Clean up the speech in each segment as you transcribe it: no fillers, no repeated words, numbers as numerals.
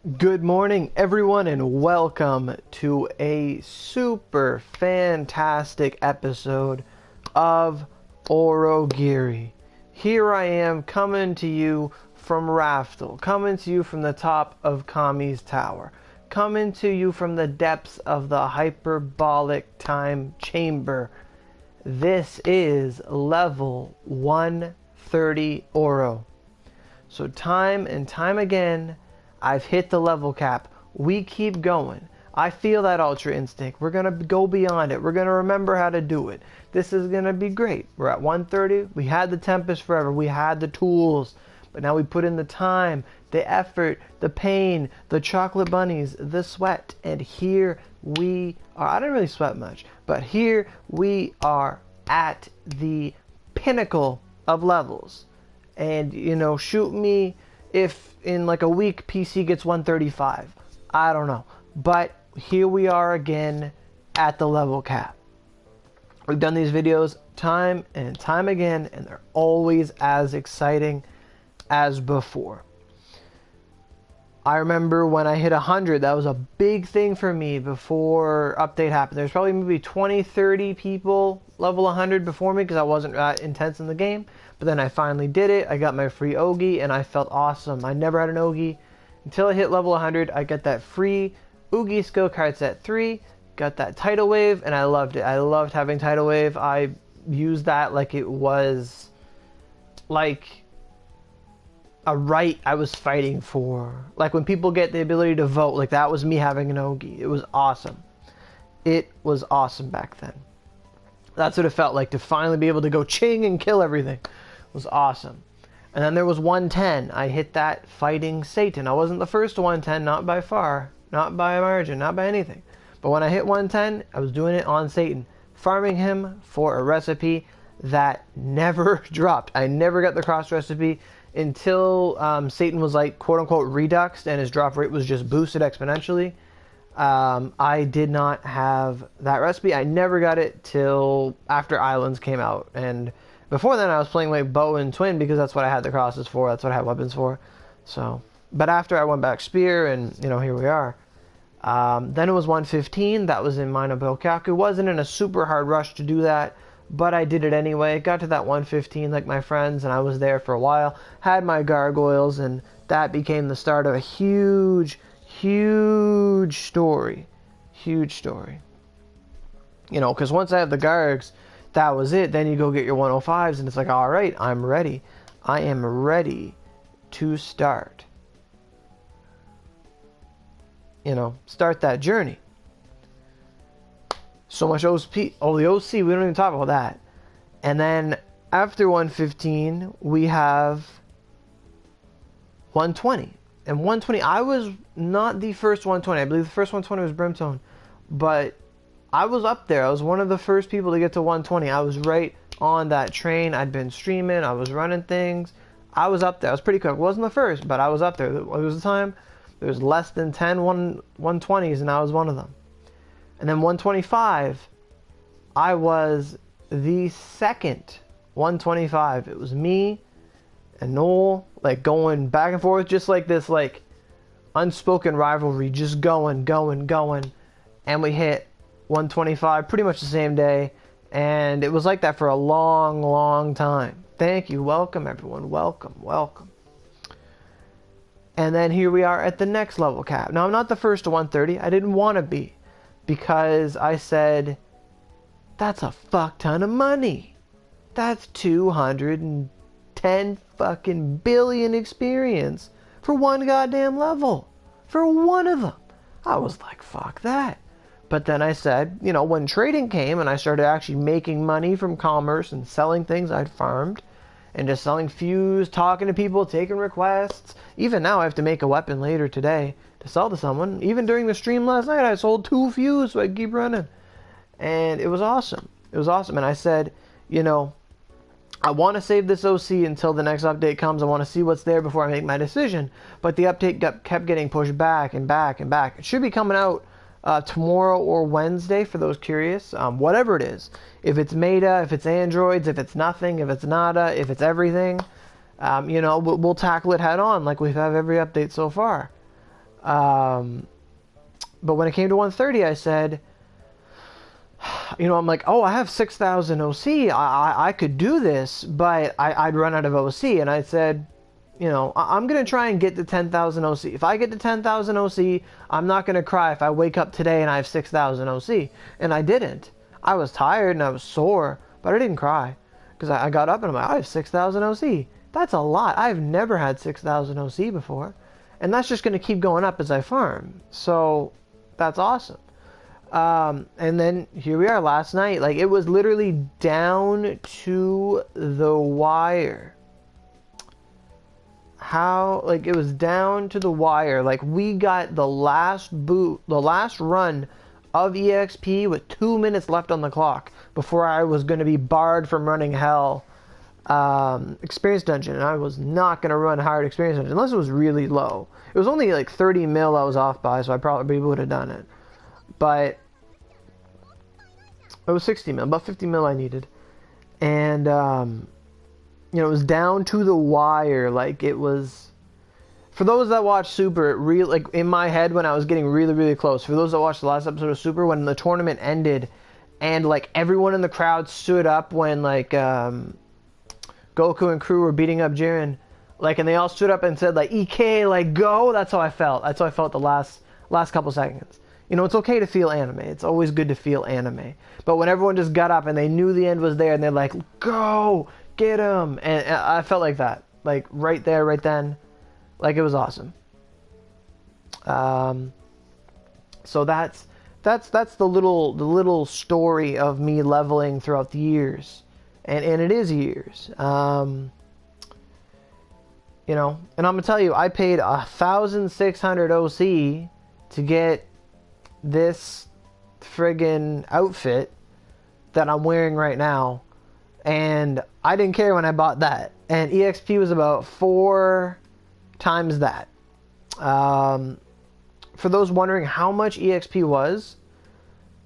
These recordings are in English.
Good morning, everyone, and welcome to a super fantastic episode of Aurogiri. Here I am coming to you from Raftel, coming to you from the top of Kami's Tower, coming to you from the depths of the hyperbolic time chamber. This is level 130 Oro. So time and time again, I've hit the level cap. We keep going. I feel that Ultra Instinct. We're going to go beyond it. We're going to remember how to do it. This is going to be great. We're at 130. We had the Tempest Forever. We had the tools. But now we put in the time, the effort, the pain, the chocolate bunnies, the sweat. And here we are. I didn't really sweat much. But here we are at the pinnacle of levels. And, you know, shoot me if in like a week PC gets 135. I don't know. But here we are again at the level cap. We've done these videos time and time again, and they're always as exciting as before. I remember when I hit 100, that was a big thing for me before update happened. There's probably maybe 20, 30 people level 100 before me because I wasn't that intense in the game. But then I finally did it. I got my free Ogi and I felt awesome. I never had an Ogi until I hit level 100. I got that free Oogie skill card set 3, got that tidal wave, and I loved it. I loved having tidal wave. I used that like it was like a right I was fighting for. Like when people get the ability to vote, like that was me having an Ogi. It was awesome. It was awesome back then. That's what it felt like to finally be able to go ching and kill everything. It was awesome. And then there was 110. I hit that fighting Satan. I wasn't the first to 110, not by far, not by a margin, not by anything. But when I hit 110, I was doing it on Satan, farming him for a recipe that never dropped. I never got the cross recipe until Satan was like quote-unquote reduxed and his drop rate was just boosted exponentially. I did not have that recipe. I never got it till after Islands came out. And before then I was playing like bow and twin because that's what I had the crosses for. That's what I had weapons for. So, but after I went back spear and, you know, here we are. Then it was 115. That was in Mina Bokaku. Wasn't in a super hard rush to do that, but I did it anyway. Got to that 115 like my friends, and I was there for a while. Had my gargoyles, and that became the start of a huge story. Huge story. You know, because once I have the gargs, that was it. Then you go get your 105s, and it's like, all right, I'm ready. I am ready to start. You know, start that journey. So much OP. Oh, the OC, we don't even talk about that. And then after 115, we have 120. And 120, I was not the first 120. I believe the first 120 was Brimstone. But I was up there. I was one of the first people to get to 120. I was right on that train. I'd been streaming. I was running things. I was up there. I was pretty quick. I wasn't the first, but I was up there. There was a time there was less than 10 120s, and I was one of them. And then 125, I was the second 125. It was me and Noel, like going back and forth, just like this, like unspoken rivalry, just going. And we hit 125 pretty much the same day. And it was like that for a long time. Thank you. Welcome, everyone. Welcome. And then here we are at the next level cap. Now, I'm not the first to 130. I didn't want to be. Because I said, that's a fuck ton of money. That's 210 fucking billion experience for one goddamn level. For one of them. I was like, fuck that. But then I said, you know, when trading came and I started actually making money from commerce and selling things I'd farmed, and just selling fuse, talking to people, taking requests. Even now I have to make a weapon later today to sell to someone. Even during the stream last night, I sold 2 fuse so I could keep running. And it was awesome. It was awesome. And I said, you know, I want to save this OC until the next update comes. I want to see what's there before I make my decision. But the update kept getting pushed back and back. It should be coming out tomorrow or Wednesday for those curious. Whatever it is. If it's Meta, if it's Androids, if it's nothing, if it's nada, if it's everything. You know, we'll tackle it head on like we have every update so far. But when it came to 130, I said, I'm like, oh, I have 6,000 OC. I could do this, but I'd run out of OC. And I said, I'm going to try and get to 10,000 OC. If I get to 10,000 OC, I'm not going to cry if I wake up today and I have 6,000 OC. And I didn't. I was tired and I was sore, but I didn't cry. Because I got up and I'm like, I have 6,000 OC. That's a lot. I've never had 6,000 OC before. And that's just going to keep going up as I farm. So that's awesome. And then here we are last night. Like, it was literally down to the wire. It was down to the wire. Like, we got the last run of EXP with 2 minutes left on the clock before I was going to be barred from running Hell Experience Dungeon. And I was not going to run hard Experience Dungeon unless it was really low. It was only like 30 mil I was off by, so I probably would have done it. But it was 60 mil, about 50 mil I needed. And, it was down to the wire. Like, it was, for those that watch Super, in my head when I was getting really, really close, for those that watched the last episode of Super, when the tournament ended, and, like, everyone in the crowd stood up when, like, Goku and crew were beating up Jiren, like, and they all stood up and said, like, EK, like, go, that's how I felt. That's how I felt the last couple seconds. It's okay to feel anime. It's always good to feel anime. But when everyone just got up and they knew the end was there and they're like, go, get him. And I felt like that. Like, right there, right then. Like, it was awesome. So that's the little story of me leveling throughout the years. And it is years. And I'm going to tell you, I paid 1,600 OC to get this friggin' outfit that I'm wearing right now, and I didn't care when I bought that, and EXP was about 4 times that. For those wondering how much EXP was,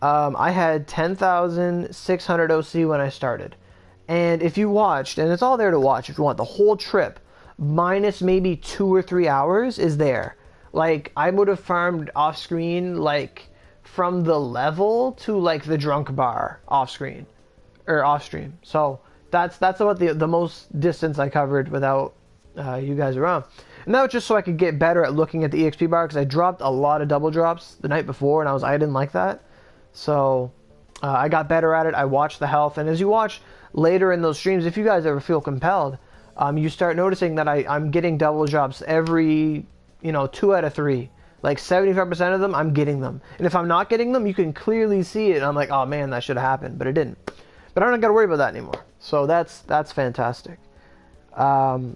I had 10,600 OC when I started, and if you watched, and it's all there to watch if you want, the whole trip minus maybe 2 or 3 hours is there. Like, I would have farmed off screen, like, from the level to, like, the drunk bar off screen or off stream. So that's about the most distance I covered without you guys around. And that was just so I could get better at looking at the EXP bar, because I dropped a lot of double drops the night before and I didn't like that. So I got better at it. I watched the health, and as you watch later in those streams, if you guys ever feel compelled, you start noticing that I'm getting double drops every 2 out of 3. Like 75% of them, I'm getting them. And if I'm not getting them, you can clearly see it. And I'm like, oh man, that should have happened, but it didn't. But I don't got to worry about that anymore. So that's fantastic. So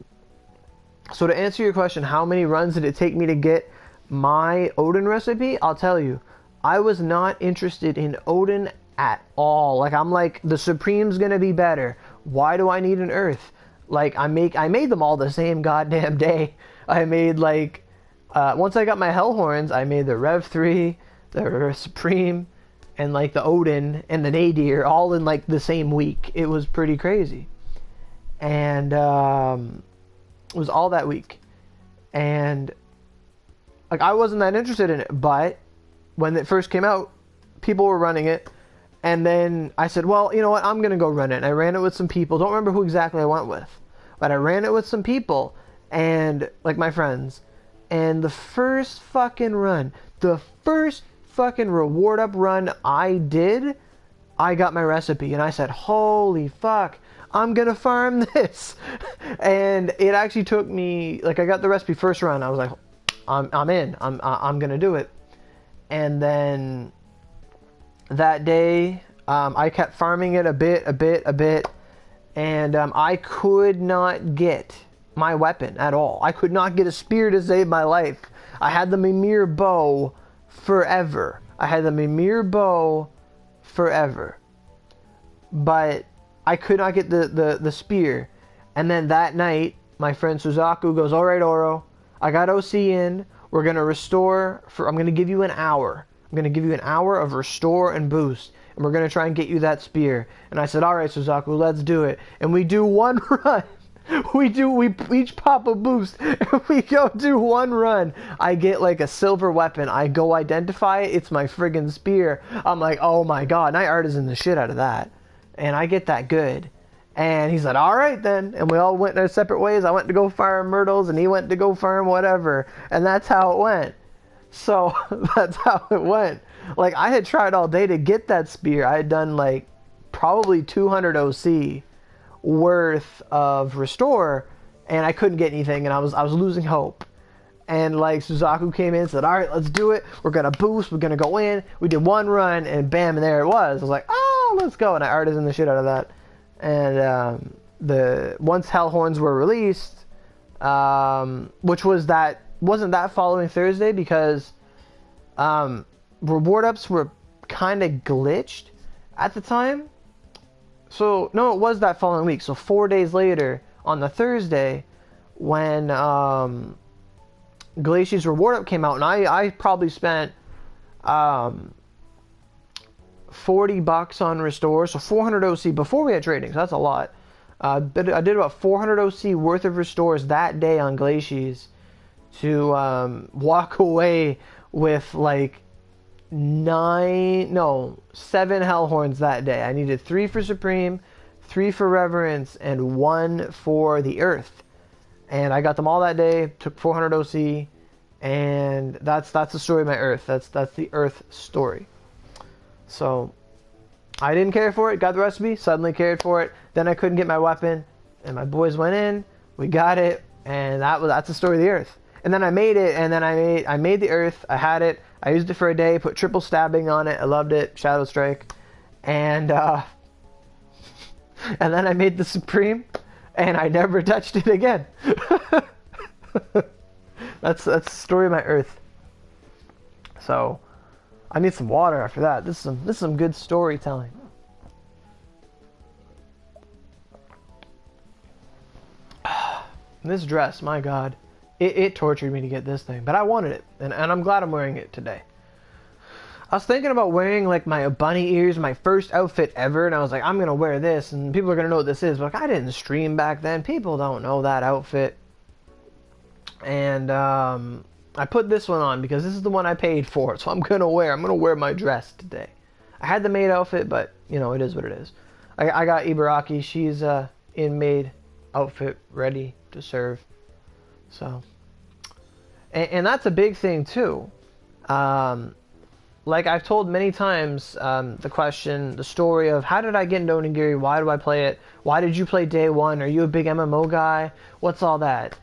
to answer your question, how many runs did it take me to get my Odin recipe? I'll tell you, I was not interested in Odin at all. Like, I'm like, the Supreme's gonna be better. Why do I need an Earth? Like, I made them all the same goddamn day. I made, like, once I got my Hell Horns, I made the Rev 3, the Supreme, and, like, the Odin and the Nadir all in, like, the same week. It was pretty crazy. And it was all that week. And, like, I wasn't that interested in it, but when it first came out, people were running it. And then I said, well, you know what, I'm going to go run it. And I ran it with some people. Don't remember who exactly I went with. But I ran it with some people, and, like, my friends. And the first fucking run, the first fucking reward up run I did, I got my recipe. And I said, holy fuck, I'm going to farm this. And it actually took me, like, I got the recipe first run. I was like, I'm in. I'm going to do it. And then that day, I kept farming it a bit. And I could not get my weapon at all. I could not get a spear to save my life. I had the Mimir bow forever. But I could not get the spear. And then that night, my friend Suzaku goes, all right, Oro, I got OC in. We're going to restore. I'm going to give you an hour. I'm going to give you an hour of restore and boost. And we're going to try and get you that spear. And I said, all right, Suzaku, let's do it. And we do one run. We each pop a boost. If we go do one run, I get like a silver weapon. I go identify it. It's my friggin' spear. I'm like, oh my god. And I artisan the shit out of that. And I get that good. And he said, all right then. And we all went our separate ways. I went to go farm myrtles and he went to go farm whatever. And that's how it went. So that's how it went. Like, I had tried all day to get that spear. I had done like probably 200 OC worth of restore, and I couldn't get anything, and I was losing hope. And like Suzaku came in and said, all right, let's do it. We're gonna boost. We're gonna go in. We did one run, and bam, and there it was. I was like, oh, let's go. And I artisan the shit out of that. And once Hellhorns were released, which wasn't that following Thursday, because reward ups were kind of glitched at the time. So no, it was that following week. So 4 days later, on the Thursday, when Glacier's reward up came out, and I probably spent $40 on restore, so 400 OC before we had trading, so that's a lot. But I did about 400 OC worth of restores that day on Glaciers to walk away with like 7 Hellhorns that day. I needed 3 for Supreme, 3 for Reverence, and 1 for the Earth. And I got them all that day, took 400 OC, and that's the story of my Earth. That's the Earth story. So I didn't care for it, got the recipe, suddenly cared for it. Then I couldn't get my weapon, and my boys went in, we got it, and that's the story of the Earth. And then I made it, and then I made the Earth, I had it, I used it for a day, put triple stabbing on it, I loved it, Shadow Strike. And and then I made the Supreme, and I never touched it again. That's the story of my Earth. So I need some water after that. This is some good storytelling. This dress, my god, it tortured me to get this thing, but I wanted it, and I'm glad I'm wearing it today. I was thinking about wearing like my bunny ears, my first outfit ever, and I was like, I'm gonna wear this, and people are gonna know what this is. But like, I didn't stream back then. People don't know that outfit. And I put this one on because this is the one I paid for, so I'm gonna wear my dress today. I had the maid outfit, but you know, it is what it is. I got Ibaraki. She's in maid outfit, ready to serve. So, and that's a big thing too. Like I've told many times, the story of how did I get into Onigiri? Why do I play it? Why did you play day one? Are you a big MMO guy? What's all that?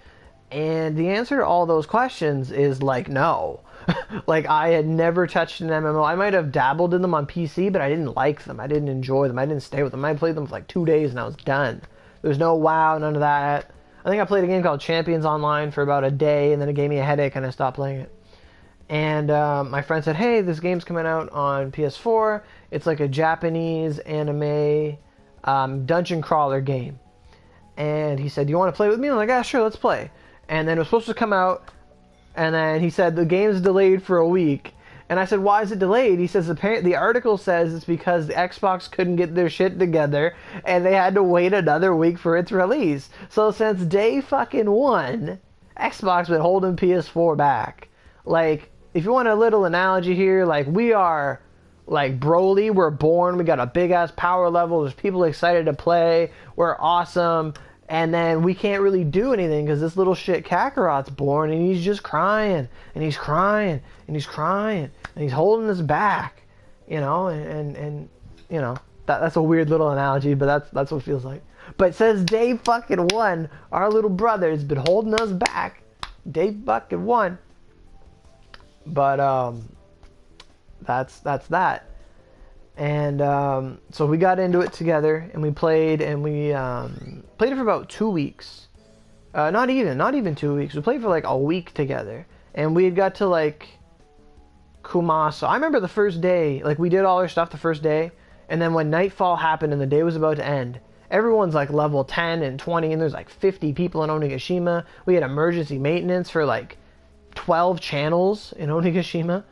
And the answer to all those questions is like, no. Like, I had never touched an MMO. I might have dabbled in them on PC, but I didn't like them. I didn't enjoy them. I didn't stay with them. I played them for like 2 days and I was done. There's no WoW, none of that. I think I played a game called Champions Online for about a day, and then it gave me a headache and I stopped playing it. And my friend said, hey, this game's coming out on PS4. It's like a Japanese anime dungeon crawler game. And he said, do you want to play with me? I'm like, yeah, sure, let's play. And then it was supposed to come out, and then he said, the game's delayed for a week. And I said, why is it delayed? He says, apparently the article says it's because the Xbox couldn't get their shit together, and they had to wait another week for its release. So since day fucking one, Xbox been holding PS4 back. Like, if you want a little analogy here, like, we are, like, Broly, we're born, we got a big-ass power level, there's people excited to play, we're awesome, and then we can't really do anything because this little shit Kakarot's born, and he's just crying, and he's crying, and he's crying, and he's holding us back, you know, and you know, that's a weird little analogy, but that's what it feels like. But since day fucking one, our little brother has been holding us back, day fucking one. But that's that. And so we got into it together, and we played, and we played it for about 2 weeks. Not even 2 weeks. We played for like a week together, and we had got to like Kumaso. I remember the first day, like we did all our stuff the first day, and then when nightfall happened and the day was about to end, everyone's like level 10 and 20, and there's like 50 people in Onigashima. We had emergency maintenance for like 12 channels in Onigashima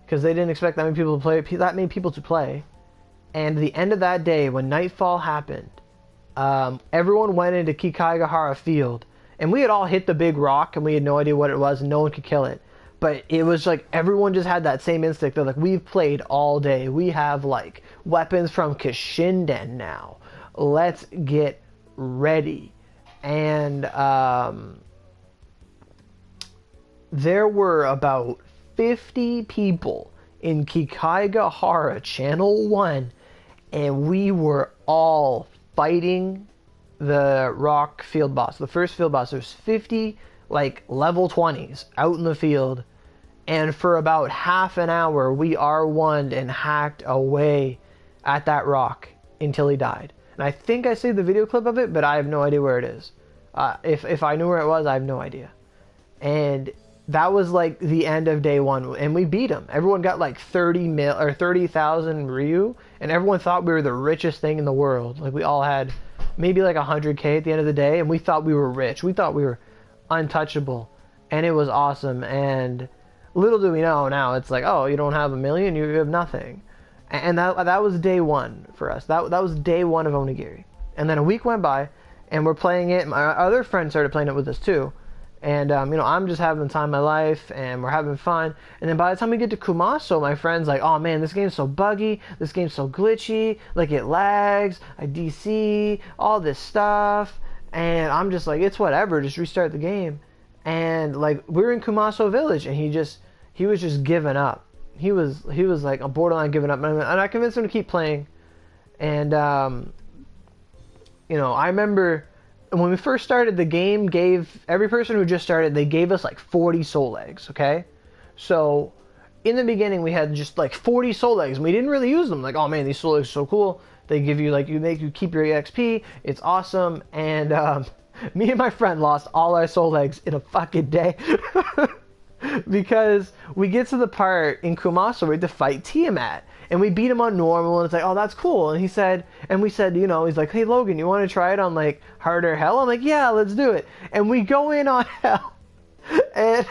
because they didn't expect that many people to play. And the end of that day, when nightfall happened, everyone went into Kikaigahara Field, and we had all hit the big rock, and we had no idea what it was, and no one could kill it. But it was like everyone just had that same instinct. They're like, we've played all day. We have like weapons from Kishinden now. Let's get ready. And there were about 50 people in Kikaigahara Channel 1, and we were all fighting the rock field boss. The first field boss. There's 50 like level 20s out in the field, and for about half an hour we R1'd and hacked away at that rock until he died. And I think I saved the video clip of it, but I have no idea where it is. If I knew where it was, I have no idea. And that was like the end of day one, and we beat him. Everyone got like 30,000 Ryu, and everyone thought we were the richest thing in the world. Like we all had maybe like 100K at the end of the day, and we thought we were rich. We thought we were untouchable, and it was awesome. And little do we know now, it's like, oh, you don't have 1 million, you have nothing. And that was day one for us. That was day one of Onigiri. And then a week went by, and we're playing it. My other friend started playing it with us too. And, I'm just having the time of my life, and we're having fun. And then by the time we get to Kumaso, my friend's like, oh man, this game's so buggy, this game's so glitchy, like it lags, I DC, all this stuff. And I'm just like, it's whatever, just restart the game. And like, we're in Kumaso Village, and he was just giving up. He was like, I'm borderline giving up. And I convinced him to keep playing. And, I remember when we first started, the game gave every person who just started, they gave us like 40 soul eggs, okay? So in the beginning we had just like 40 soul eggs, and we didn't really use them. Like, oh man, these soul eggs are so cool. They give you like, you keep your EXP. It's awesome. And me and my friend lost all our soul eggs in a fucking day. Because we get to the part in Kumaso where we had to fight Tiamat. And we beat him on normal, and it's like, oh, that's cool. And we said, he's like, hey, Logan, you want to try it on, like, harder hell? I'm like, yeah, let's do it. And we go in on hell, and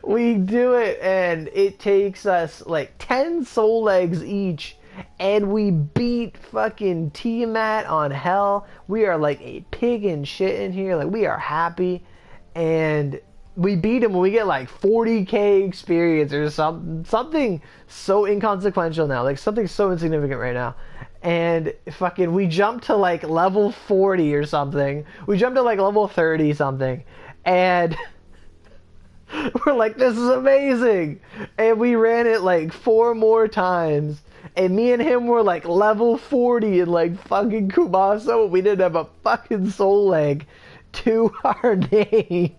we do it, and it takes us, like, 10 soul eggs each, and we beat fucking Tiamat on hell. We are, like, a pig in shit in here. Like, we are happy, and we beat him, and we get like 40k experience or something so inconsequential now, like something so insignificant right now. And fucking, we jumped to like level 40 or something. We jumped to like level 30 something, and we're like, this is amazing. And we ran it like 4 more times, and me and him were like level 40 in like fucking Kumaso. We didn't have a fucking soul egg to our name.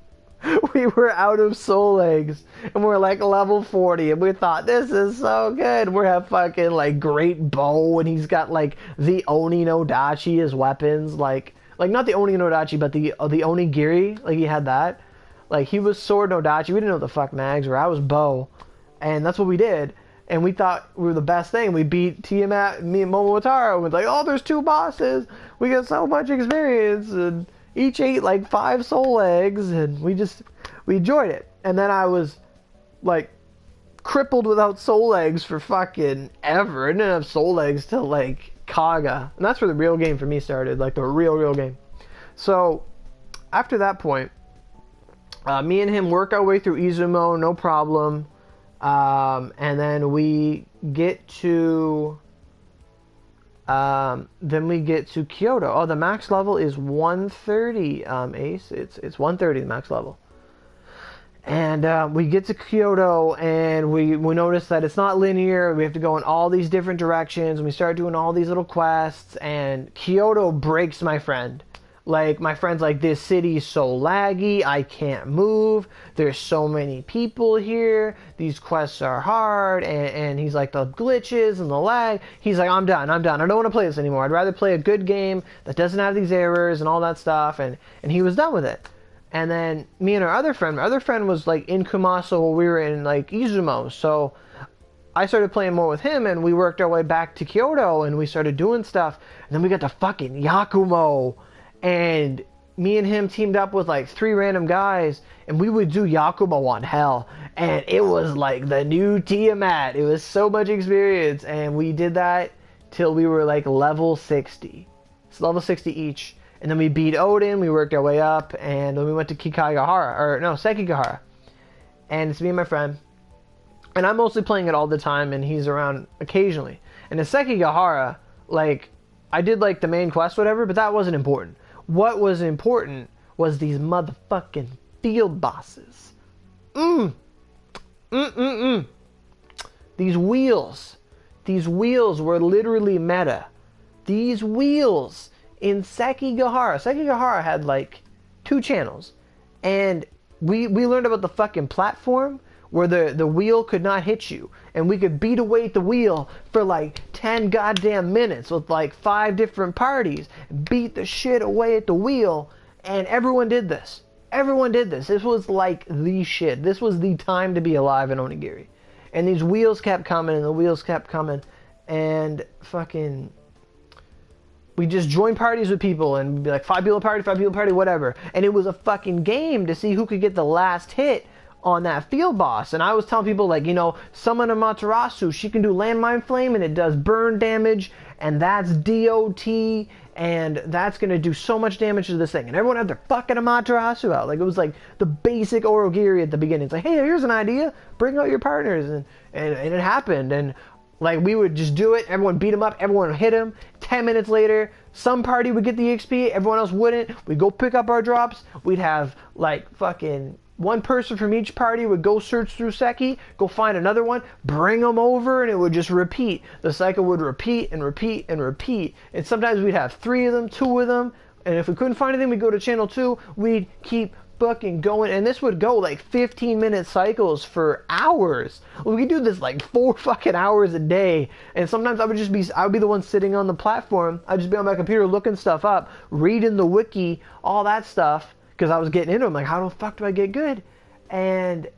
We were out of soul eggs, and we're like level 40, and we thought, this is so good. We have fucking like great bow, and he's got like the Oni no Dachi as weapons, like not the Oni no Dachi, but the Onigiri, like he had that. Like he was sword no Dachi. We didn't know what the fuck mags were. I was bow, and that's what we did. And we thought we were the best thing. We beat Tiamat, me and Momotaro, and we're like, oh, there's 2 bosses. We got so much experience, and each ate like 5 soul eggs, and we enjoyed it. And then I was like crippled without soul eggs for fucking ever. I didn't have soul eggs till like Kaga, and that's where the real game for me started, like the real game. So after that point, me and him work our way through Izumo, no problem. And then we get to Kyoto. Oh, the max level is 130, Ace. It's 130, the max level. And we get to Kyoto, and we notice that it's not linear. We have to go in all these different directions, and we start doing all these little quests, and Kyoto breaks my friend. Like, my friend's like, this city is so laggy, I can't move, there's so many people here, these quests are hard, and he's like, the glitches and the lag, he's like, I'm done, I don't want to play this anymore, I'd rather play a good game that doesn't have these errors and all that stuff, and he was done with it. And then, me and our other friend was like in Kumaso while we were in like Izumo, so I started playing more with him, and we worked our way back to Kyoto, and we started doing stuff, and then we got to fucking Yakumo. And me and him teamed up with like 3 random guys, and we would do Yakumo on hell, and it was like the new Tiamat. It was so much experience, and we did that till we were like level 60. It's level 60 each, And then we beat Odin, we worked our way up, and then we went to Sekigahara. And it's me and my friend. And I'm mostly playing it all the time, and he's around occasionally. And in Sekigahara, like, I did, like, the main quest, whatever, but that wasn't important. What was important was these motherfucking field bosses. These wheels were literally meta. These wheels in Sekigahara. Sekigahara had like 2 channels. And we learned about the fucking platform where the wheel could not hit you. And we could beat away at the wheel for like 10 goddamn minutes with like 5 different parties. Beat the shit away at the wheel. And everyone did this. Everyone did this. This was like the shit. This was the time to be alive in Onigiri. And these wheels kept coming and the wheels kept coming. And fucking... we just joined parties with people and be like 5 people party, whatever. And it was a fucking game to see who could get the last hit on that field boss. And I was telling people, like, you know, summon Amaterasu, she can do landmine flame and it does burn damage, and that's DOT, and that's gonna do so much damage to this thing. And everyone had their fucking Amaterasu out. Like, it was like the basic Aurogiri at the beginning. It's like, hey, here's an idea, bring out your partners. And it happened. And like, we would just do it, everyone beat him up, everyone would hit him. 10 minutes later, some party would get the XP, everyone else wouldn't. We'd go pick up our drops. We'd have like fucking one person from each party would go search through Seki, go find another one, bring them over, and it would just repeat. The cycle would repeat and repeat and repeat. And sometimes we'd have 3 of them, 2 of them, and if we couldn't find anything, we'd go to channel 2. We'd keep fucking going, and this would go like 15-minute cycles for hours. We could do this like 4 fucking hours a day. And sometimes I would be the one sitting on the platform. I'd just be on my computer looking stuff up, reading the wiki, all that stuff, because I was getting into them. Like, how the fuck do I get good? And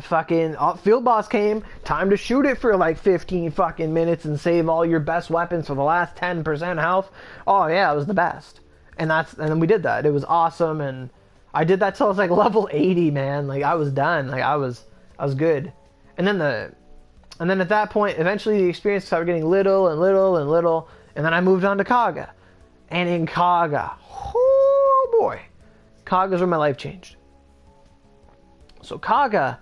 fucking field boss came, time to shoot it for like 15 fucking minutes and save all your best weapons for the last 10% health. Oh yeah, it was the best. And then we did that. It was awesome, and I did that till I was like level 80, man. Like, I was done. Like, I was good. And then at that point, eventually the experience started getting little and little and little, and then I moved on to Kaga. And in Kaga, oh boy, Kaga's where my life changed. So Kaga,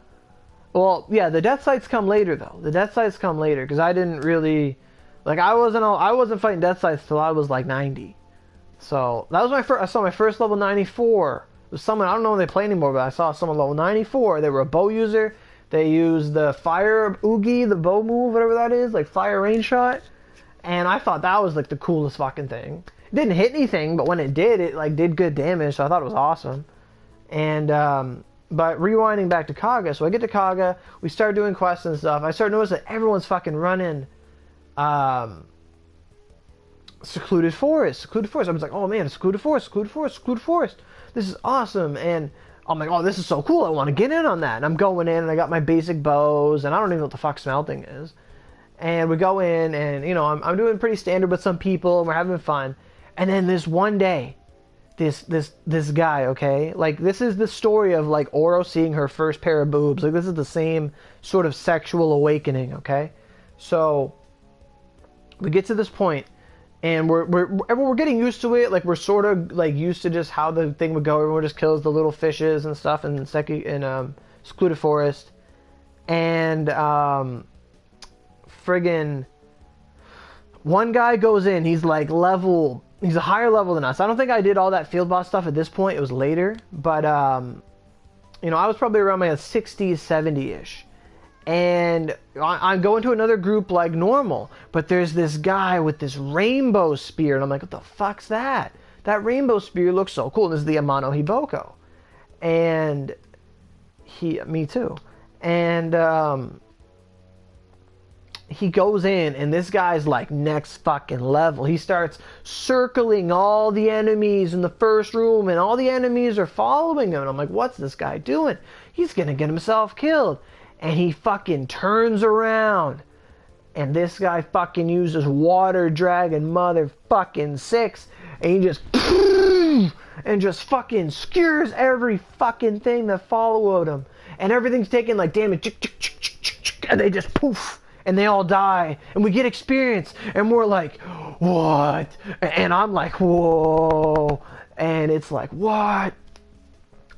well, yeah, the death sites come later though. The death sites come later because I didn't really, like, I wasn't fighting death sites till I was like 90. So that was I saw my first level 94. It was someone, I don't know if they play anymore, but I saw someone level 94. They were a bow user. They used the fire oogie, the bow move, whatever that is, like fire rain shot. And I thought that was like the coolest fucking thing. It didn't hit anything, but when it did, it like did good damage. So I thought it was awesome. And but rewinding back to Kaga, so I get to Kaga, we start doing quests and stuff. I start noticing that everyone's fucking running secluded forest. I was like, oh man, secluded forest. This is awesome. And I'm like, oh, this is so cool. I want to get in on that. And I'm going in, and I got my basic bows, and I don't even know what the fuck smelting is. And we go in, and you know, I'm doing pretty standard with some people, and we're having fun. And then this one day, this guy, okay, like, this is the story of like Oro seeing her first pair of boobs. Like, this is the same sort of sexual awakening, okay? So we get to this point, and we're getting used to it. Like, we're sort of like used to just how the thing would go. Everyone just kills the little fishes and stuff in secluded forest. And friggin' one guy goes in. He's like he's a higher level than us. I don't think I did all that field boss stuff at this point. It was later, but you know, I was probably around my 60s, 70-ish. And I'm going to another group like normal, but there's this guy with this rainbow spear, and I'm like, what the fuck's that? That rainbow spear looks so cool. And this is the Amano Hiboko. And me too. And he goes in, and this guy's like next fucking level. He starts circling all the enemies in the first room, and all the enemies are following him. And I'm like, what's this guy doing? He's gonna get himself killed. And he fucking turns around, and this guy fucking uses Water Dragon motherfucking 6, and he just fucking skewers every fucking thing that followed him, and everything's taking like damage, and they just poof, and they all die, and we get experience, and we're like, what? And I'm like, whoa, and it's like, what?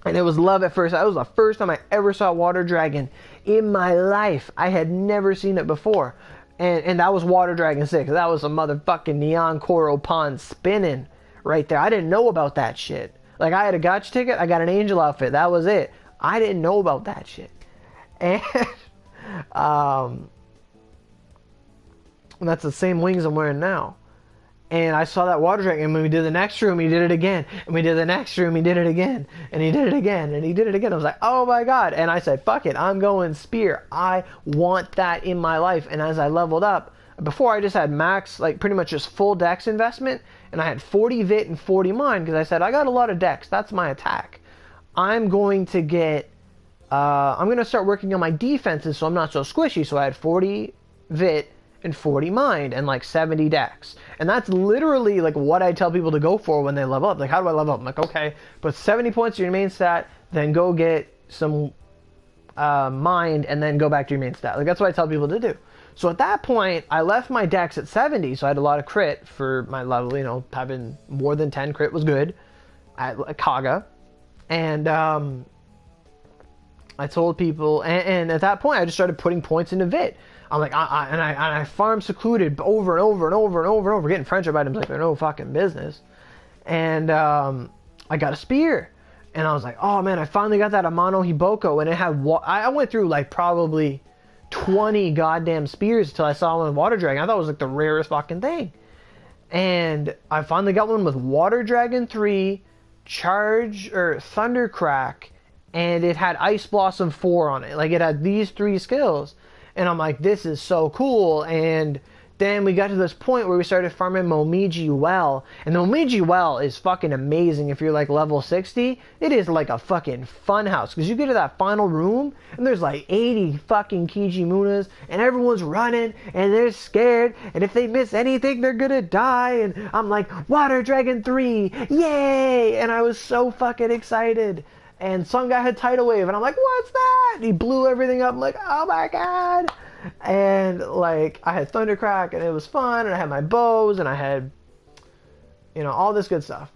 And it was love at first. That was the first time I ever saw water dragon in my life. I had never seen it before. And that was Water Dragon 6. That was a motherfucking neon coral pond spinning right there. I didn't know about that shit. Like, I had a gotcha ticket, I got an angel outfit. That was it. I didn't know about that shit. And that's the same wings I'm wearing now. And I saw that water dragon, and when we did the next room, he did it again. And we did the next room, he did it again. And he did it again, and he did it again. I was like, oh my god. And I said, fuck it, I'm going spear. I want that in my life. And as I leveled up, before I just had max, like pretty much just full dex investment, and I had 40 vit and 40 mind, because I said, I got a lot of dex. That's my attack. I'm going to get, I'm going to start working on my defenses so I'm not so squishy. So I had 40 vit and 40 mind and like 70 dex, and that's literally like what I tell people to go for when they level up. Like, how do I level up? I'm like, okay, put 70 points to your main stat, then go get some mind, and then go back to your main stat. Like, that's what I tell people to do. So at that point, I left my dex at 70, so I had a lot of crit for my level. You know, having more than 10 crit was good at Kaga. And I told people, and at that point, I just started putting points into Vit. I'm like, I farmed secluded over and over and over and over and over, getting friendship items like they're no fucking business. And I got a spear, and I was like, oh man, I finally got that Amano Hiboko, and it had I went through like probably 20 goddamn spears until I saw one with Water Dragon. I thought it was like the rarest fucking thing. And I finally got one with Water Dragon 3, Charge or Thunder Crack, and it had Ice Blossom 4 on it. Like, it had these 3 skills. And I'm like, this is so cool. And then we got to this point where we started farming Momiji Well. And the Momiji Well is fucking amazing if you're like level 60. It is like a fucking fun house. Because you get to that final room, and there's like 80 fucking Kijimunas, and everyone's running, and they're scared. And if they miss anything, they're gonna die. And I'm like, Water Dragon 3, yay! And I was so fucking excited. And some guy had Tidal Wave, and I'm like, what's that? And he blew everything up. I'm like, oh my god. And like, I had Thundercrack, and it was fun, and I had my bows, and I had, you know, all this good stuff.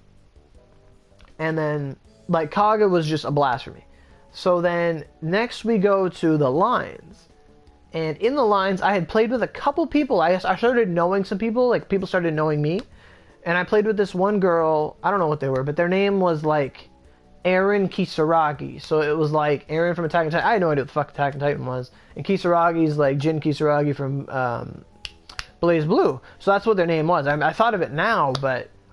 And then, like, Kaga was just a blast for me. So then, next we go to the lines. And in the lines, I had played with a couple people. I started knowing some people, like, people started knowing me. And I played with this one girl, I don't know what they were, but their name was, like, Eren Kisaragi. So it was like Eren from Attack on Titan. I had no idea what the fuck Attack on Titan was. And Kisaragi's like Jin Kisaragi from Blaze Blue. So that's what their name was. I thought of it now,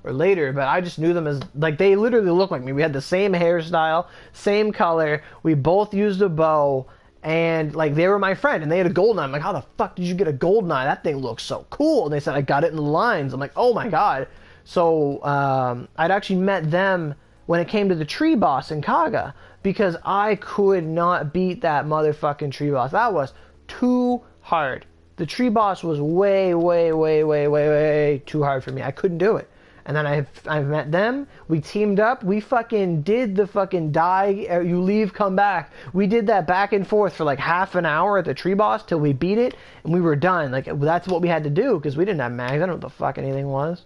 or later, but I just knew them as, like, they literally looked like me. We had the same hairstyle, same color. We both used a bow, and like, they were my friend, and they had a golden eye. I'm like, how the fuck did you get a golden eye? That thing looks so cool. And they said, I got it in the lines. I'm like, oh my god. So I'd actually met them when it came to the tree boss in Kaga, because I could not beat that motherfucking tree boss. That was too hard. The tree boss was way too hard for me. I couldn't do it. And then I met them. We teamed up. We fucking did the fucking die, you leave, come back. We did that back and forth for like half an hour at the tree boss till we beat it, and we were done. Like, that's what we had to do, because we didn't have mags. I don't know what the fuck anything was.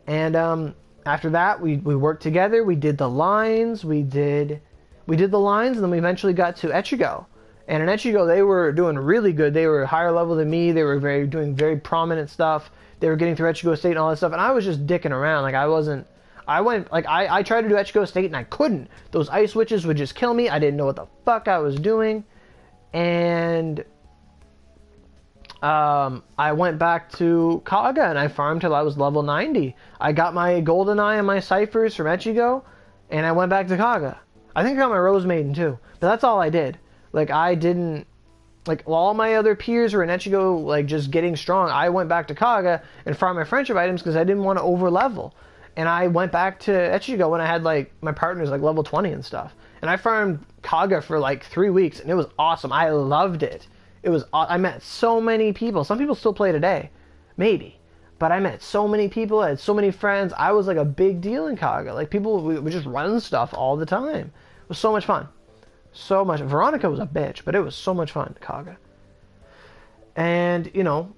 And after that, we worked together. We did the lines. We did the lines, and then we eventually got to Echigo. And in Echigo, they were doing really good. They were higher level than me. They were doing very prominent stuff. They were getting through Echigo State and all that stuff. And I was just dicking around. Like, I tried to do Echigo State, and I couldn't. Those ice witches would just kill me. I didn't know what the fuck I was doing. And I went back to Kaga, and I farmed till I was level 90. I got my Golden Eye and my Ciphers from Echigo, and I went back to Kaga. I think I got my Rose Maiden too, but that's all I did. Like, I didn't, like, all my other peers were in Echigo, like, just getting strong. I went back to Kaga and farmed my friendship items because I didn't want to over level. And I went back to Echigo when I had, like, my partners, like, level 20 and stuff. And I farmed Kaga for, like, 3 weeks, and it was awesome. I loved it. I met so many people. Some people still play today. Maybe. But I met so many people. I had so many friends. I was like a big deal in Kaga. Like, people would just run stuff all the time. It was so much fun. So much. Veronica was a bitch, but it was so much fun, Kaga. And, you know,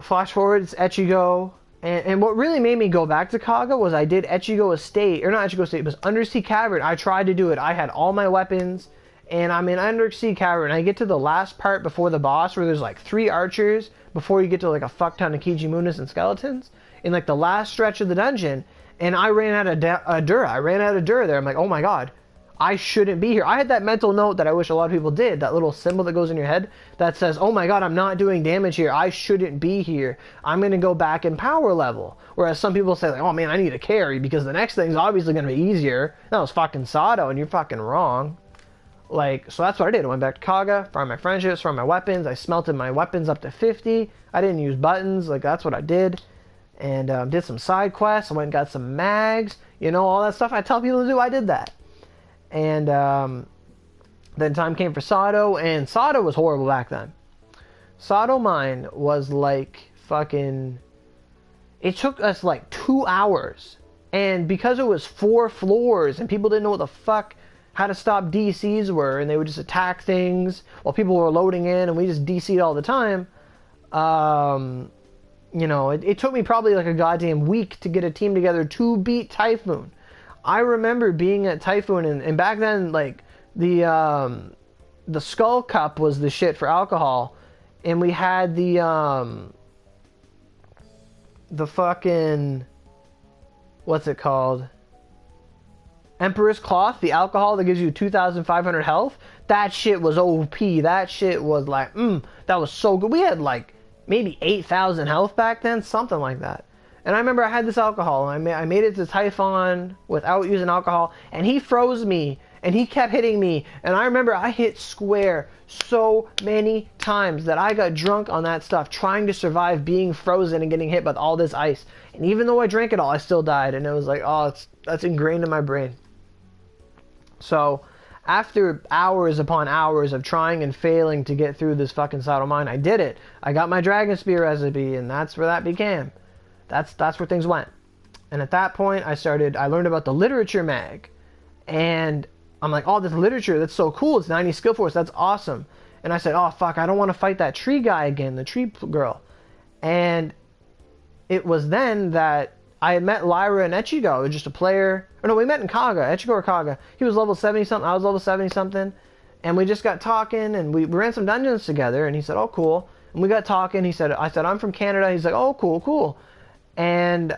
flash forward, it's Echigo. And what really made me go back to Kaga was I did Echigo Estate, or not Echigo Estate, it was Undersea Cavern. I tried to do it. I had all my weapons, and I'm in Undersea Cavern. I get to the last part before the boss where there's like 3 archers before you get to like a fuck ton of Kijimunas and skeletons. In like the last stretch of the dungeon, and I ran out of Dura. I ran out of Dura there. I'm like, oh my god, I shouldn't be here. I had that mental note that I wish a lot of people did, that little symbol that goes in your head that says, oh my god, I'm not doing damage here. I shouldn't be here. I'm going to go back in power level. Whereas some people say, like, oh man, I need a carry because the next thing's obviously going to be easier. That was fucking Sato, and you're fucking wrong. Like, so that's what I did. I went back to Kaga, farmed my friendships, farmed my weapons. I smelted my weapons up to 50. I didn't use buttons. Like, that's what I did. And did some side quests. I went and got some mags. You know, all that stuff I tell people to do, I did that. And then time came for Sato, and Sato was horrible back then. Sato mine was like fucking... It took us like 2 hours. And because it was 4 floors, and people didn't know what the fuck, how to stop DCs were, and they would just attack things while people were loading in, and we just DC'd all the time. You know, it took me probably like a goddamn week to get a team together to beat Typhoon. I remember being at Typhoon, and back then, like, the Skull Cup was the shit for alcohol, and we had the fucking, what's it called? Emperor's Cloth, the alcohol that gives you 2,500 health. That shit was OP. That shit was like, that was so good. We had like maybe 8,000 health back then, something like that. And I remember I had this alcohol, and I made it to Typhon without using alcohol, and he froze me, and he kept hitting me, and I remember I hit square so many times that I got drunk on that stuff, trying to survive being frozen and getting hit by all this ice. And even though I drank it all, I still died, and it was like, oh, that's ingrained in my brain. So, after hours upon hours of trying and failing to get through this fucking Sato mine, I did it. I got my Dragon Spear recipe, and that's where that began. That's where things went. And at that point, I learned about the literature mag. And I'm like, oh, this literature, that's so cool. It's 90 skill force. That's awesome. And I said, oh, fuck, I don't want to fight that tree guy again, the tree girl. And it was then that I had met Lyra and Echigo, just a player. Or no, we met in Kaga, Echigo or Kaga. He was level 70-something, I was level 70-something. And we just got talking, and we ran some dungeons together, and he said, oh, cool. And we got talking, I said, I'm from Canada. He's like, oh, cool, cool. And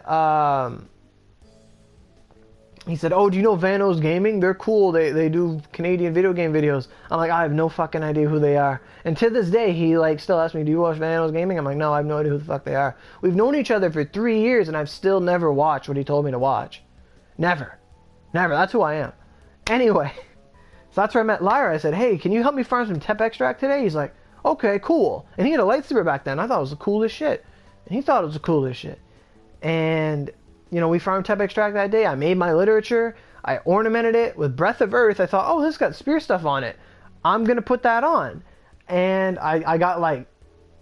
he said, oh, do you know Vanos Gaming? They're cool. They do Canadian video game videos. I'm like, I have no fucking idea who they are. And to this day, he like still asks me, do you watch Vanos Gaming? I'm like, no, I have no idea who the fuck they are. We've known each other for 3 years, and I've still never watched what he told me to watch. Never. That's who I am. Anyway, so that's where I met Lyra. I said, hey, can you help me farm some Tep Extract today? He's like, okay, cool. And he had a lightsaber back then. I thought it was the coolest shit. And he thought it was the coolest shit. And, you know, we farmed Tep Extract that day. I made my literature. I ornamented it with Breath of Earth. I thought, oh, this got spear stuff on it. I'm going to put that on. And I got like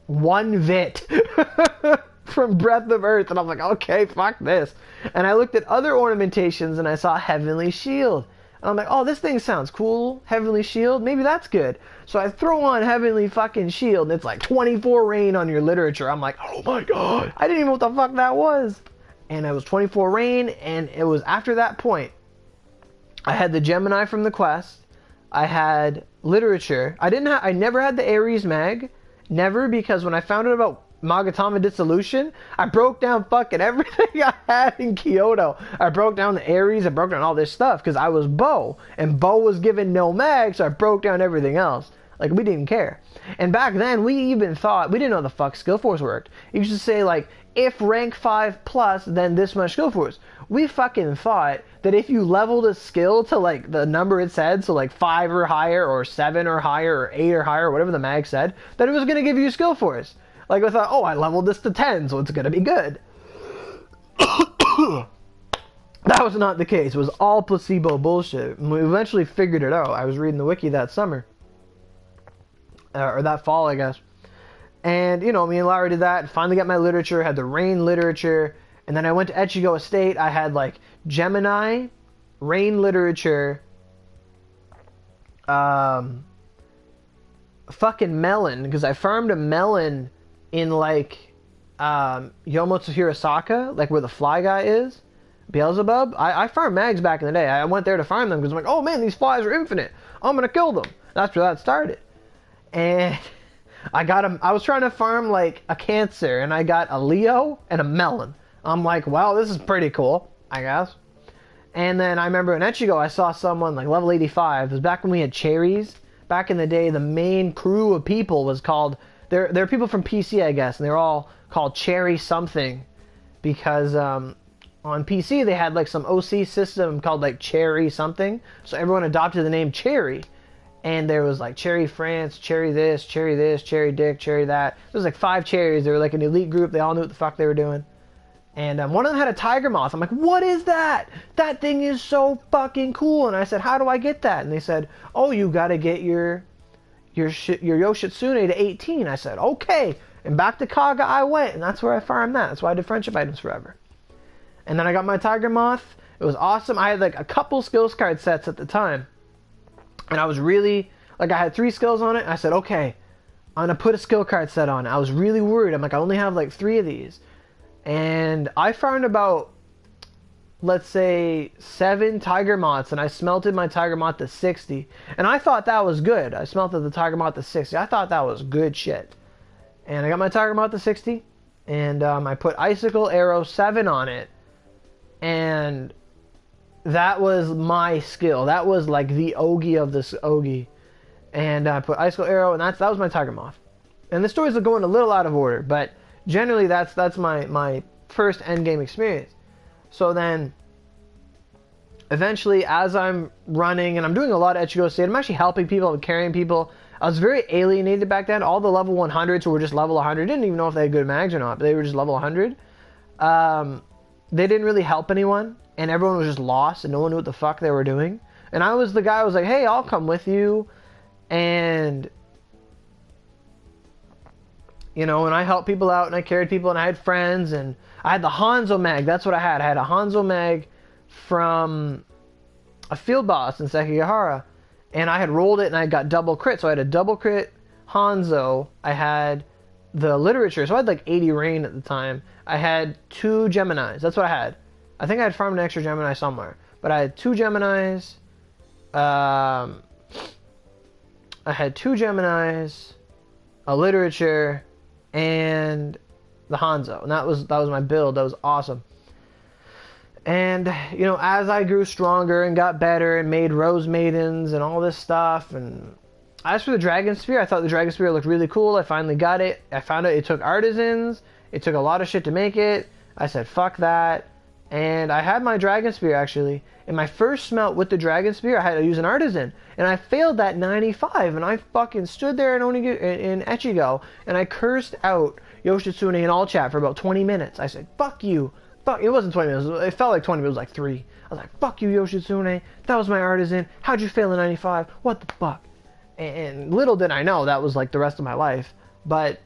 1 vit from Breath of Earth. And I'm like, okay, fuck this. And I looked at other ornamentations and I saw Heavenly Shield. And I'm like, oh, this thing sounds cool. Heavenly Shield. Maybe that's good. So I throw on Heavenly fucking Shield, and it's like 24 rain on your literature. I'm like, oh my god. I didn't even know what the fuck that was. And it was 24 rain, and it was after that point. I had the Gemini from the quest. I had literature. I never had the Ares mag. Never, because when I found out about Magatama Dissolution, I broke down fucking everything I had in Kyoto. I broke down the Ares, I broke down all this stuff, because I was Bo, and Bo was given no mag, so I broke down everything else. Like, we didn't care. And back then, we even thought, we didn't know the fuck skill force worked. You used to say, like, if rank 5 plus, then this much skill force. We fucking thought that if you leveled a skill to, like, the number it said, so, like, 5 or higher, or 7 or higher, or 8 or higher, whatever the mag said, that it was going to give you skill force. Like, I thought, oh, I leveled this to 10, so it's going to be good. That was not the case. It was all placebo bullshit. And we eventually figured it out. I was reading the wiki that summer. Or that fall, I guess. And, you know, me and Laura did that. Finally got my literature. Had the Rain literature. And then I went to Echigo Estate. I had, like, Gemini, Rain literature, fucking melon. Because I farmed a melon in like Yomotsu Hirosaka, like where the fly guy is, Beelzebub. I farmed mags back in the day. I went there to farm them because I'm like, oh man, these flies are infinite. I'm gonna kill them. That's where that started. And I got them. I was trying to farm like a Cancer, and I got a Leo and a Melon. I'm like, wow, this is pretty cool, I guess. And then I remember in Echigo, I saw someone like level 85. It was back when we had cherries. Back in the day, the main crew of people was called. They're people from PC, I guess, and they're all called Cherry something, because on PC they had like some OC system called like Cherry something. So everyone adopted the name Cherry. And there was like Cherry France, Cherry this, Cherry Dick, Cherry that. There was like 5 cherries. They were like an elite group. They all knew what the fuck they were doing. And one of them had a tiger moth. I'm like, what is that? That thing is so fucking cool. And I said, how do I get that? And they said, oh, you got to get your Yoshitsune to 18. I said, okay. And back to Kaga I went. And that's where I farmed that. That's why I did friendship items forever. And then I got my tiger moth. It was awesome. I had like a couple skills card sets at the time. And I was really, like I had 3 skills on it. I said, okay, I'm going to put a skill card set on it. I was really worried. I'm like, I only have like 3 of these. And I farmed about, let's say, 7 tiger moths. And I smelted my tiger moth to 60. And I thought that was good. I smelted the tiger moth to 60. I thought that was good shit. And I got my tiger moth to 60. And I put Icicle Arrow 7 on it. And that was my skill. That was like the Ogi of this Ogi. And I put Icicle Arrow, and that was my tiger moth. And the stories are going a little out of order, but generally that's my first endgame experience. So then, eventually, as I'm running, and I'm doing a lot of Echigo State, I'm actually helping people, I'm carrying people. I was very alienated back then. All the level 100s who were just level 100, didn't even know if they had good mags or not, but they were just level 100. They didn't really help anyone. And everyone was just lost, and no one knew what the fuck they were doing. And I was the guy who was like, hey, I'll come with you. And, you know, and I helped people out, and I carried people, and I had friends, and I had the Hanzo mag. That's what I had. I had a Hanzo mag from a field boss in Sekigahara. And I had rolled it, and I got double crit. So I had a double crit Hanzo. I had the literature. So I had like 80 rain at the time. I had 2 Geminis. That's what I had. I think I had farmed an extra Gemini somewhere. But I had 2 Geminis. I had 2 Geminis, a literature, and the Hanzo. And that was my build. That was awesome. And, you know, as I grew stronger and got better and made Rose Maidens and all this stuff, and as for the Dragon Spear, I thought the Dragon Spear looked really cool. I finally got it. I found out it took artisans. It took a lot of shit to make it. I said, fuck that. And I had my Dragon Spear, actually. In my first smelt with the Dragon Spear, I had to use an artisan. And I failed that 95. And I fucking stood there in Echigo. And I cursed out Yoshitsune in all chat for about 20 minutes. I said, fuck you. Fuck. It wasn't 20 minutes. It felt like 20 minutes. It was like 3. I was like, fuck you, Yoshitsune. That was my artisan. How'd you fail in 95? What the fuck? And little did I know that was like the rest of my life. But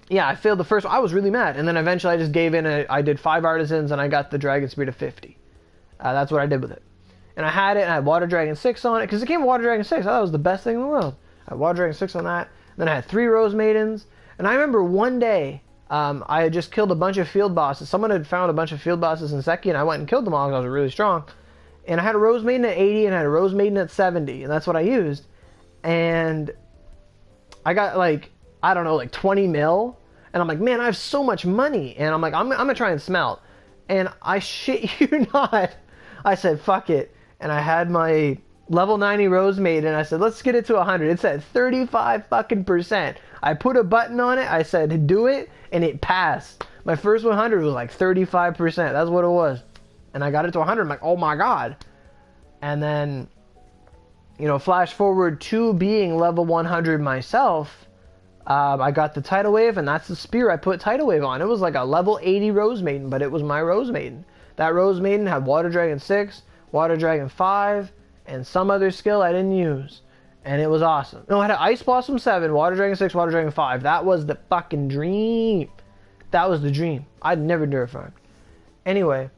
yeah, I failed the first one. I was really mad. And then eventually I just gave in. I did 5 artisans, and I got the Dragon Spear to 50. That's what I did with it. And I had it, and I had Water Dragon 6 on it, because it came with Water Dragon 6. I thought it was the best thing in the world. I had Water Dragon 6 on that. And then I had 3 Rose Maidens. And I remember one day, I had just killed a bunch of field bosses. Someone had found a bunch of field bosses in Seki, and I went and killed them all because I was really strong. And I had a Rose Maiden at 80, and I had a Rose Maiden at 70. And that's what I used. And I got like, I don't know, like 20 mil. And I'm like, man, I have so much money. And I'm like, I'm going to try and smelt. And I shit you not, I said, fuck it. And I had my level 90 Rose Maiden. I said, let's get it to 100. It said 35 fucking %. I put a button on it. I said, do it. And it passed. My first 100 was like 35%. That's what it was. And I got it to 100. I'm like, oh my God. And then, you know, flash forward to being level 100 myself. I got the Tidal Wave, and that's the spear I put Tidal Wave on. It was like a level 80 Rose Maiden, but it was my Rose Maiden. That Rose Maiden had Water Dragon 6, Water Dragon 5, and some other skill I didn't use. And it was awesome. No, I had an Ice Blossom 7, Water Dragon 6, Water Dragon 5. That was the fucking dream. That was the dream. I'd never do it farm. Anyway,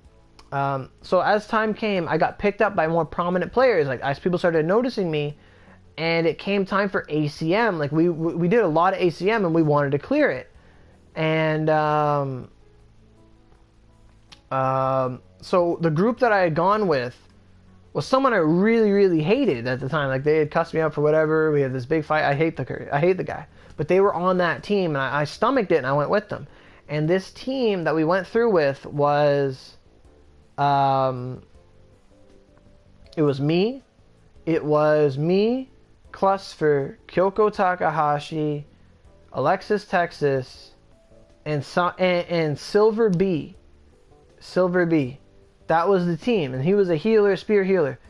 so as time came, I got picked up by more prominent players. Like, as people started noticing me, and it came time for ACM. Like we did a lot of ACM, and we wanted to clear it. And so the group that I had gone with was someone I really, really hated at the time. Like, they had cussed me out for whatever. We had this big fight. I hate the guy. But they were on that team, and I stomached it, and I went with them. And this team that we went through with was, it was me, Cluster, Kyoko Takahashi, Alexis Texas, and Silver B. That was the team, and he was a healer, spear healer.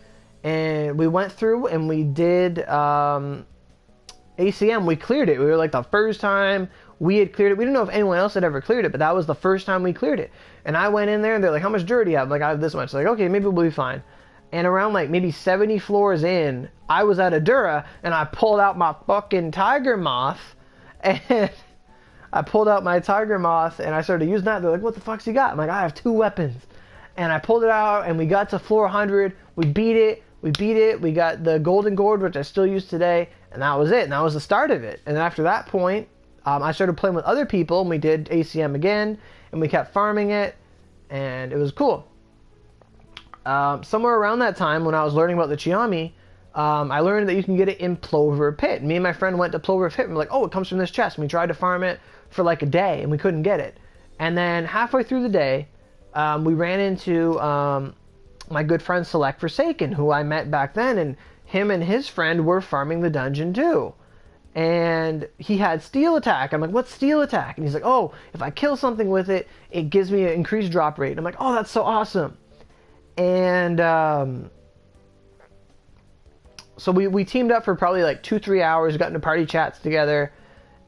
And we went through and we did ACM. We cleared it. We were like the first time we had cleared it. We didn't know if anyone else had ever cleared it, but that was the first time we cleared it. And I went in there and they're like, how much dirt do you have? I'm like, I have this much. Like, okay, maybe we'll be fine. And around like maybe 70 floors in, I was at Adura and I pulled out my fucking tiger moth, and I pulled out my tiger moth and I started using that. They're like, what the fuck's you got? I'm like, I have 2 weapons. And I pulled it out and we got to floor 100. We beat it. We got the golden gourd, which I still use today. And that was it. And that was the start of it. And after that point, I started playing with other people, and we did ACM again, and we kept farming it, and it was cool. Somewhere around that time, when I was learning about the Chiami, I learned that you can get it in Plover Pit. Me and my friend went to Plover Pit, and we're like, oh, it comes from this chest. And we tried to farm it for like a day, and we couldn't get it. And then halfway through the day, we ran into my good friend Select Forsaken, who I met back then, and him and his friend were farming the dungeon too. And he had Steel Attack. I'm like, what's Steel Attack? And he's like, oh, if I kill something with it, it gives me an increased drop rate. And I'm like, oh, that's so awesome. And so we teamed up for probably like 2-3 hours, got into party chats together,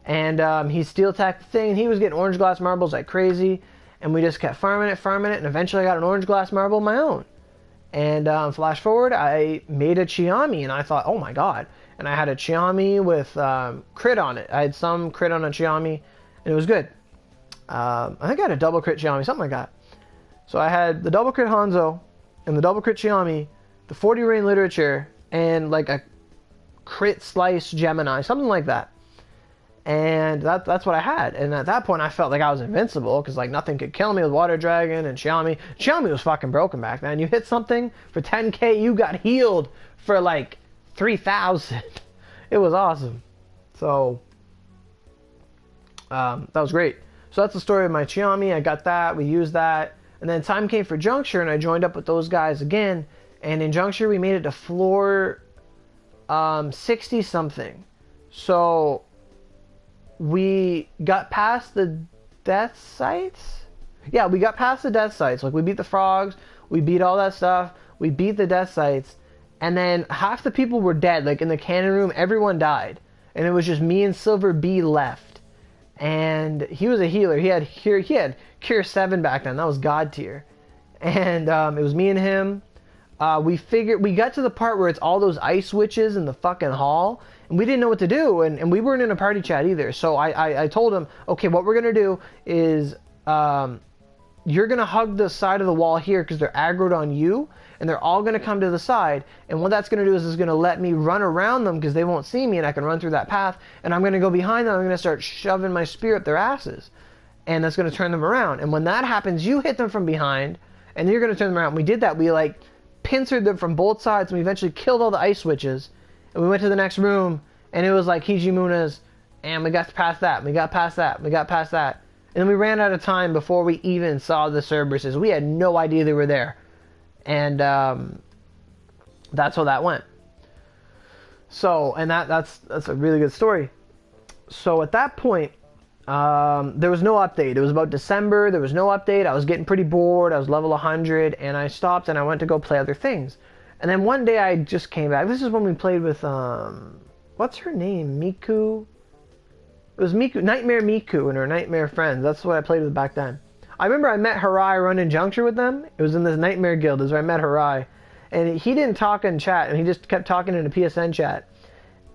and he Steel Attacked the thing, and he was getting orange glass marbles like crazy, and we just kept farming it, and eventually I got an orange glass marble of my own. And flash forward, I made a Chiami, and I thought, oh my god. And I had a Chiami with crit on it. I had some crit on a Chiami, and it was good. I think I had a double crit Chiami, something like that. So I had the double crit Hanzo, and the double crit Chiami, the 40 Rain Literature, and like a crit slice Gemini, something like that. And that's what I had. And at that point, I felt like I was invincible, because like nothing could kill me with Water Dragon and Chiami. Chiami was fucking broken back then. You hit something for 10k, you got healed for like 3,000. It was awesome. So that was great. So that's the story of my Chiami. I got that. We used that. And then time came for Juncture, and I joined up with those guys again. And in Juncture, we made it to floor 60 something. So we got past the death sites. Yeah, we got past the death sites. Like, we beat the frogs, we beat all that stuff, we beat the death sites, and then half the people were dead. Like, in the cannon room, everyone died, and it was just me and Silver B left. And he was a healer. He had Cure 7 back then. That was God tier. And it was me and him. We got to the part where it's all those ice witches in the fucking hall, and we didn't know what to do, and we weren't in a party chat either. So I told him, okay, what we're gonna do is you're gonna hug the side of the wall here, because they're aggroed on you, and they're all gonna come to the side, and what that's gonna do is it's gonna let me run around them, because they won't see me, and I can run through that path, and I'm gonna go behind them, I'm gonna start shoving my spear up their asses, and that's gonna turn them around. And when that happens, you hit them from behind, and you're gonna turn them around. We did that. We like pincered them from both sides, and we eventually killed all the ice witches, and we went to the next room, and it was like Hijimuna's, and we got past that, and we got past that, and we got past that, and then we ran out of time before we even saw the Cerberuses. We had no idea they were there, and that's how that went. So, and that's a really good story. So at that point, there was no update. It was about December. There was no update. I was getting pretty bored. I was level 100, and I stopped, and I went to go play other things. And then one day I just came back. This is when we played with what's her name? Miku. It was Miku, Nightmare Miku, and her Nightmare friends. That's what I played with back then. I remember I met Harai running Juncture with them. It was in this Nightmare guild. Is where I met Harai, and he didn't talk in chat, and he just kept talking in a PSN chat.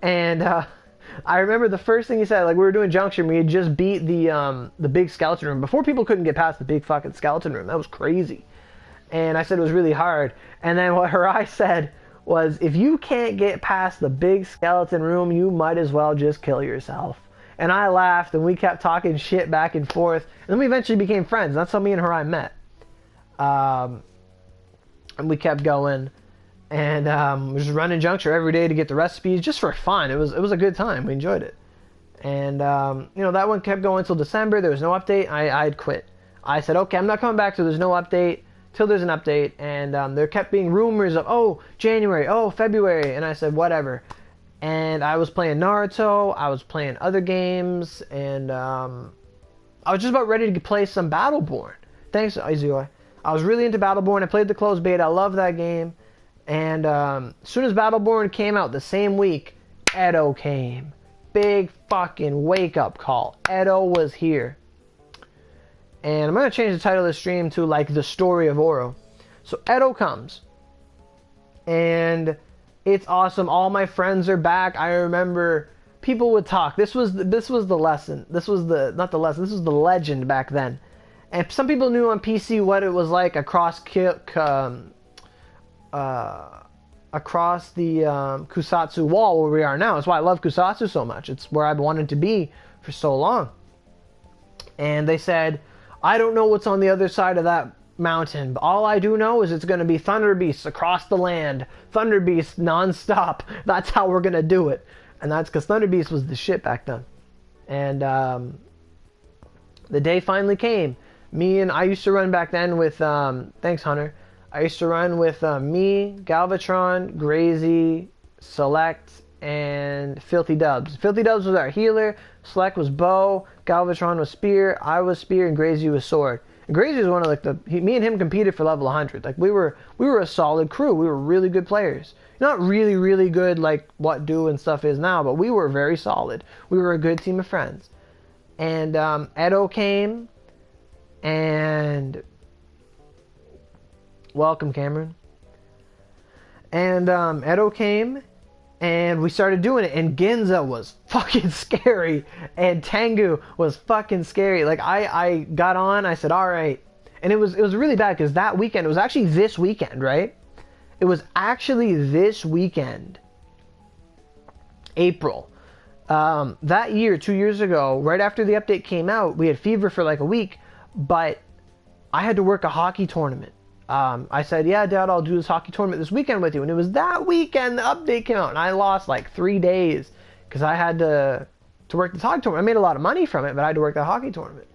And I remember the first thing he said, like, we were doing Juncture, and we had just beat the big skeleton room. Before, people couldn't get past the big fucking skeleton room. That was crazy. And I said it was really hard. And then what Harai said was, if you can't get past the big skeleton room, you might as well just kill yourself. And I laughed, and we kept talking shit back and forth. And then we eventually became friends. That's how me and Harai met. And we kept going. And we just running Juncture every day to get the recipes, just for fun. It was a good time. We enjoyed it. And, that one kept going until December. There was no update. I'd quit. I said, okay, I'm not coming back till there's no update. Till there's an update. And there kept being rumors of, oh, January, oh, February. And I said, whatever. And I was playing Naruto, I was playing other games, and I was just about ready to play some Battleborn. Thanks, Izui. I was really into Battleborn. I played the closed beta. I love that game. And as soon as Battleborn came out the same week, Edo came. Big fucking wake-up call. Edo was here. And I'm going to change the title of the stream to, like, the story of Oro. So Edo comes. And it's awesome. All my friends are back. I remember people would talk. This was the lesson. This was the not the lesson. This was the legend back then. And some people knew on PC what it was like across the Kusatsu wall where we are now. That's why I love Kusatsu so much. It's where I've wanted to be for so long. And they said, I don't know what's on the other side of that mountain, but all I do know is it's going to be Thunder Beasts across the land. Thunder Beasts non-stop. That's how we're going to do it. And that's because Thunder Beast was the shit back then. And the day finally came. I used to run back then with, thanks Hunter, I used to run with me, Galvatron, Grazy, Select, and Filthy Dubs. Filthy Dubs was our healer, Select was bow, Galvatron was spear, I was spear, and Grazy was sword. And Grazy was one of me and him competed for level 100. Like we were a solid crew. We were really good players. Not really, really good like what Do and stuff is now, but we were very solid. We were a good team of friends. And Edo came, and welcome Cameron. And Edo came, and we started doing it, and Ginza was fucking scary, and Tengu was fucking scary. Like, I got on, I said, alright, and it was really bad, because that weekend, it was actually this weekend, right? It was actually this weekend, April. That year, 2 years ago, right after the update came out, we had fever for like a week, but I had to work a hockey tournament. I said, yeah, Dad, I'll do this hockey tournament this weekend with you. And it was that weekend the update came out. And I lost like 3 days because I had to work this hockey tournament. I made a lot of money from it, but I had to work that hockey tournament.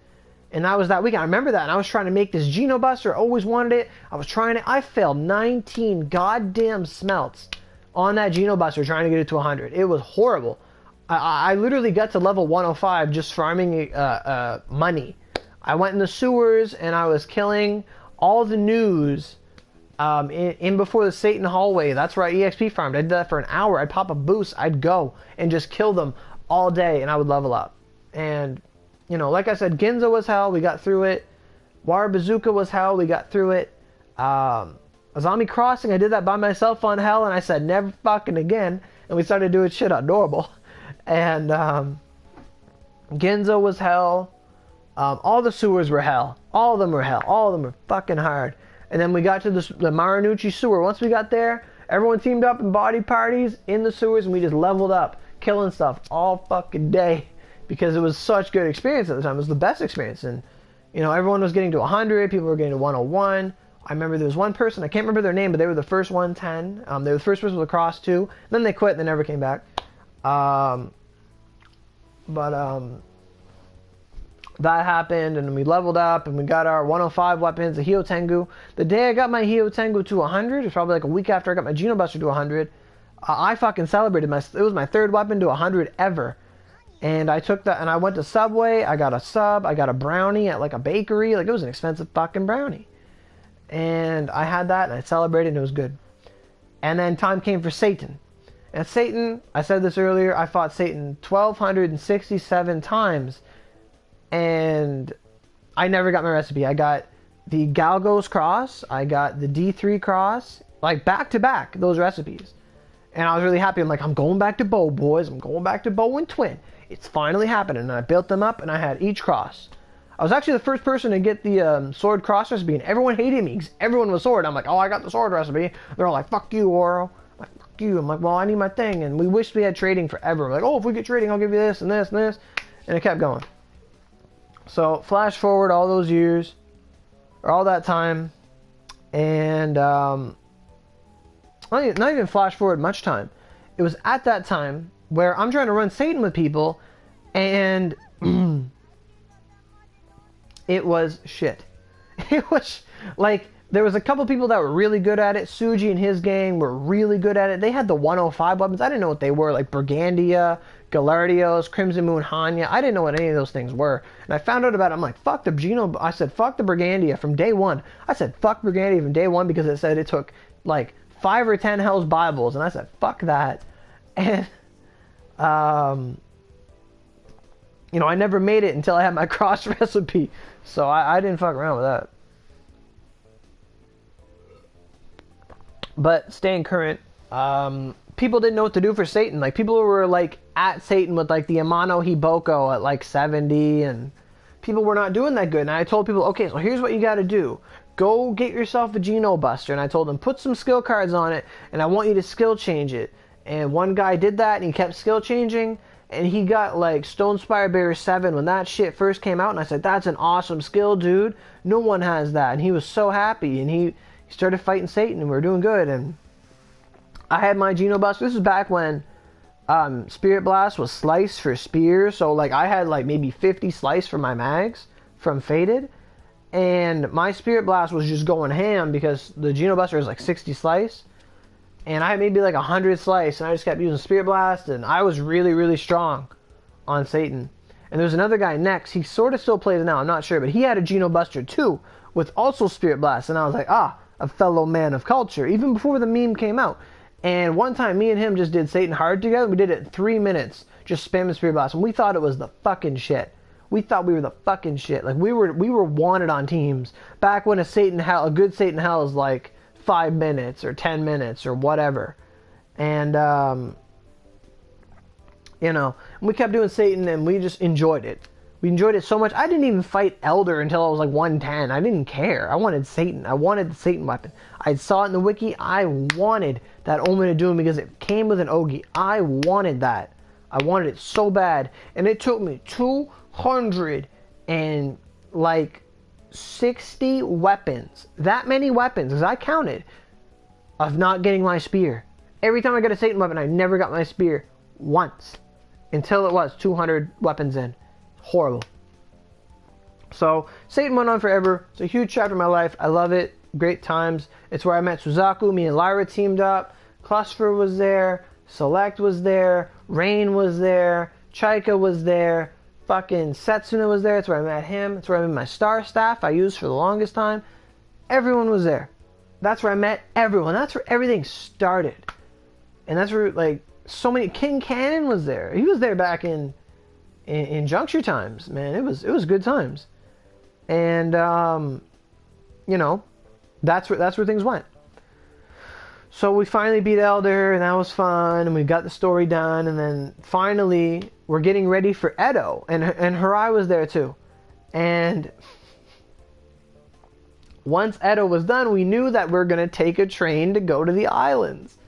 And that was that weekend. I remember that. And I was trying to make this Geno Buster. Always wanted it. I was trying it. I failed 19 goddamn smelts on that Geno Buster trying to get it to 100. It was horrible. I literally got to level 105 just farming money. I went in the sewers and I was killing all the news in before the Satan hallway. That's where I EXP farmed. I did that for an hour. I'd pop a boost. I'd go and just kill them all day, and I would level up. And, like I said, Ginza was hell. We got through it. War Bazooka was hell. We got through it. Azami Crossing, I did that by myself on hell, and I said, never fucking again. And we started doing shit on normal. And Ginza was hell. All the sewers were hell. All of them were hell. All of them were fucking hard. And then we got to the Marinucci sewer. Once we got there, everyone teamed up in body parties in the sewers, and we just leveled up, killing stuff all fucking day because it was such good experience at the time. It was the best experience. And, everyone was getting to 100. People were getting to 101. I remember there was one person, I can't remember their name, but they were the first 110. They were the first person with a cross too. Then they quit and they never came back. That happened, and we leveled up, and we got our 105 weapons, the Hio Tengu. The day I got my Hio Tengu to 100, it was probably like a week after I got my Geno Buster to 100, I fucking celebrated. It was my third weapon to 100 ever. And I took that, and I went to Subway, I got a sub, I got a brownie at like a bakery, like it was an expensive fucking brownie. And I had that, and I celebrated, and it was good. And then time came for Satan. And Satan, I said this earlier, I fought Satan 1,267 times, and I never got my recipe. I got the Galgos cross, I got the D3 cross, like back to back, those recipes. And I was really happy. I'm like, I'm going back to bow, boys. I'm going back to bow and twin. It's finally happening. And I built them up, and I had each cross. I was actually the first person to get the sword cross recipe, and everyone hated me because everyone was sword. I'm like, oh, I got the sword recipe. They're all like, fuck you, Oro. I'm like, you. I'm like, well, I need my thing. And we wished we had trading forever. We're like, oh, if we get trading, I'll give you this and this and this. And it kept going. So flash forward all those years, or all that time, and not even flash forward much time. It was at that time where I'm trying to run Satan with people, and it was shit. It was like, there was a couple people that were really good at it. Suji and his gang were really good at it. They had the 105 weapons. I didn't know what they were, like Brigandia, Gallardios, Crimson Moon, Hanya. I didn't know what any of those things were. And I found out about it. I'm like, fuck the Geno. I said, fuck the Brigandia from day one. I said, fuck Brigandia from day one because it said it took like 5 or 10 Hell's Bibles. And I said, fuck that. And, you know, I never made it until I had my cross recipe. So I didn't fuck around with that. But staying current, people didn't know what to do for Satan. Like, people were like at Satan with like the Amano Hiboko at like 70, and people were not doing that good. And I told people, okay, so here's what you got to do. Go get yourself a Geno Buster. And I told them, put some skill cards on it, and I want you to skill change it. And one guy did that, and he kept skill changing, and he got like Stone Spire Bearer 7 when that shit first came out. And I said, that's an awesome skill, dude. No one has that. And he was so happy, and he started fighting Satan, and we were doing good. And I had my Geno Buster. This was back when Spirit Blast was sliced for spears. So like I had like maybe 50 slice for my mags from Faded, and my Spirit Blast was just going ham because the Geno Buster is like 60 slice, and I had maybe like 100 slice, and I just kept using Spirit Blast, and I was really, really strong on Satan. And there was another guy next. He sort of still plays it now, I'm not sure, but he had a Geno Buster too with also Spirit Blast, and I was like, a fellow man of culture, even before the meme came out. And one time, me and him just did Satan hard together. We did it in 3 minutes, just spamming Spirit Blast, and we thought it was the fucking shit. We thought we were the fucking shit. Like, we were wanted on teams back when a good Satan Hell is like 5 minutes or 10 minutes or whatever. And you know, we kept doing Satan, and we just enjoyed it. We enjoyed it so much. I didn't even fight Elder until I was like 110. I didn't care. I wanted Satan. I wanted the Satan weapon. I saw it in the wiki. I wanted that Omen of Doom because it came with an Ogi. I wanted that. I wanted it so bad. And it took me 200 and like 60 weapons. That many weapons, because I counted, of not getting my spear. Every time I got a Satan weapon, I never got my spear once. Until it was 200 weapons in. Horrible. So Satan went on forever. It's a huge chapter of my life. I love it. Great times. It's where I met Suzaku. Me and Lyra teamed up. Cluster was there. Select was there. Rain was there. Chaika was there. Fucking Setsuna was there. It's where I met him. It's where I met my star staff I used for the longest time. Everyone was there. That's where I met everyone. That's where everything started. And that's where, like, so many... King Cannon was there. He was there back in Juncture times, man. It was good times. And you know, that's where things went. So we finally beat Elder, and that was fun, and we got the story done, and then finally we're getting ready for Edo, and Harai was there too. And once Edo was done, we knew that we're gonna take a train to go to the islands.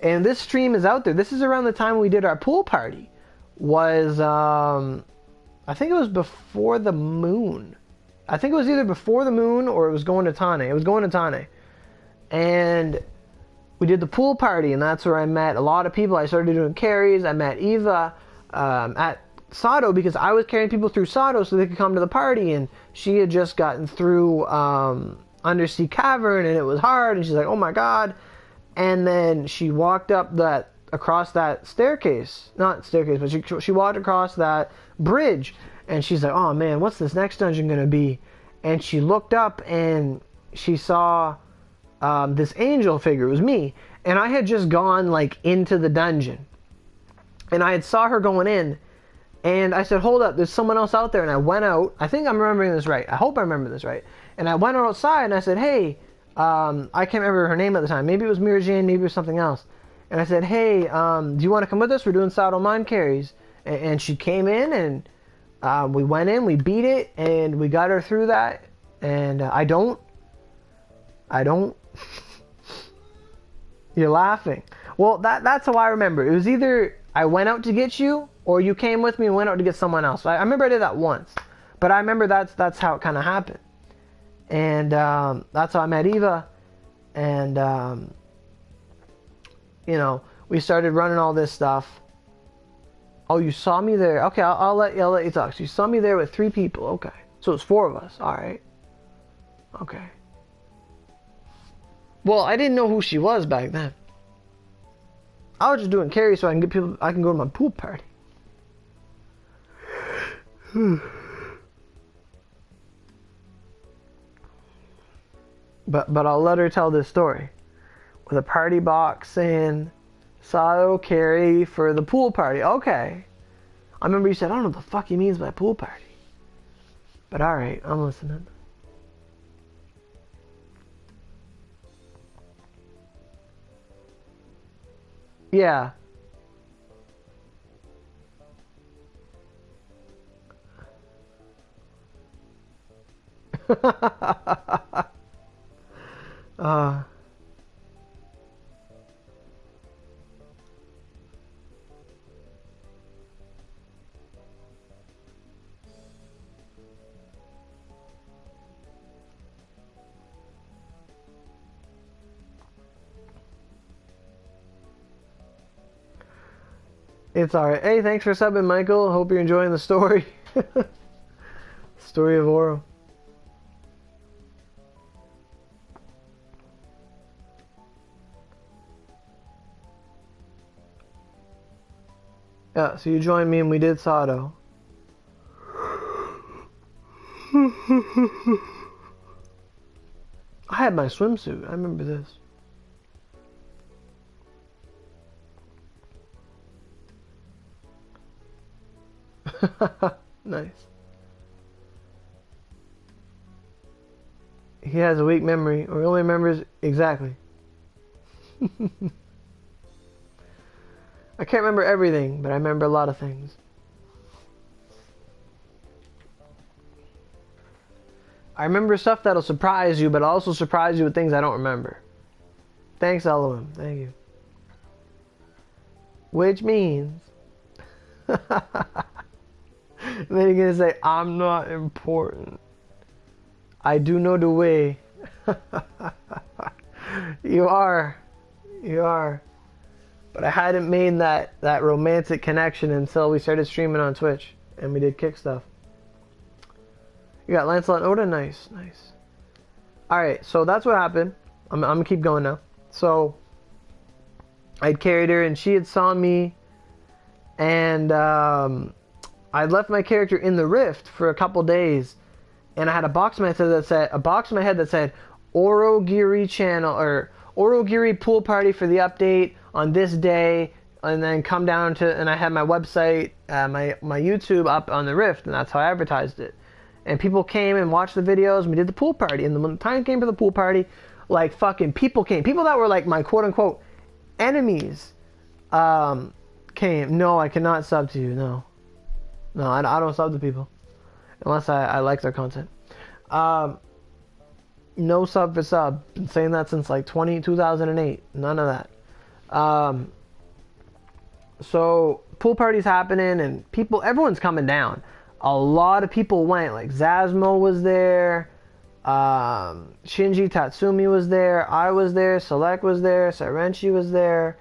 And this stream is out there. This is around the time we did our pool party. Was I think it was before the moon. I think it was either before the moon or it was going to Tane. It was going to Tane. And we did the pool party, and that's where I met a lot of people. I started doing carries. I met Eva at Sato because I was carrying people through Sato so they could come to the party, and she had just gotten through Undersea Cavern, and it was hard, and she's like, oh my god. And then she walked up across that staircase, not staircase, but she walked across that bridge, and she's like, oh man, what's this next dungeon gonna be? And she looked up, and she saw this angel figure. It was me, and I had just gone like into the dungeon, and I had saw her going in, and I said, hold up, there's someone else out there. And I went out. I think I'm remembering this right. I hope I remember this right. And I went outside, and I said, hey, I can't remember her name at the time. Maybe it was Mira Jane, maybe it was something else. And I said, hey, do you want to come with us? We're doing Sato Mind Carries. And she came in, and we went in, we beat it, and we got her through that. And I don't. You're laughing. Well, that's how I remember. It was either I went out to get you, or you came with me and went out to get someone else. I remember I did that once, but I remember that's how it kind of happened. And that's how I met Eva, and you know, we started running all this stuff. Oh, you saw me there. Okay, I'll let you talk. So you saw me there with 3 people. Okay, so it's 4 of us. All right. Okay. Well, I didn't know who she was back then. I was just doing carry so I can get people. I can go to my pool party. But I'll let her tell this story. With a party box saying Sato carry for the pool party. Okay. I remember you said, I don't know what the fuck he means by pool party. But alright, I'm listening. Yeah. uh It's alright. Hey, thanks for subbing, Michael. Hope you're enjoying the story. Story of Oro. Yeah, so you joined me and we did Sato. I had my swimsuit. I remember this. Nice. He has a weak memory, or he only remembers exactly. I can't remember everything, but I remember a lot of things. I remember stuff that'll surprise you, but I'll also surprise you with things I don't remember. Thanks, Elohim. Thank you. Which means... then you're gonna say, I'm not important. I do know the way. You are. You are. But I hadn't made that romantic connection until we started streaming on Twitch. And we did kick stuff. You got Lancelot and Oda? Nice, nice. Alright, so that's what happened. I'm gonna keep going now. So, I'd carried her and she had saw me. And, I'd left my character in the rift for a couple days, and I had a box in my head that said Aurogiri channel or Aurogiri pool party for the update on this day, and then come down to, and I had my website, my YouTube up on the rift, and that's how I advertised it. And people came and watched the videos, and we did the pool party. And when the time came for the pool party, like fucking people came, people that were like my quote unquote enemies, came. No, I cannot sub to you. No. No, I don't sub to people. Unless I like their content. No sub for sub. Been saying that since like 2008. None of that. So, pool party's happening and everyone's coming down. A lot of people went. Like, Zazmo was there. Shinji Tatsumi was there. I was there. Select was there. Sarenchi was there.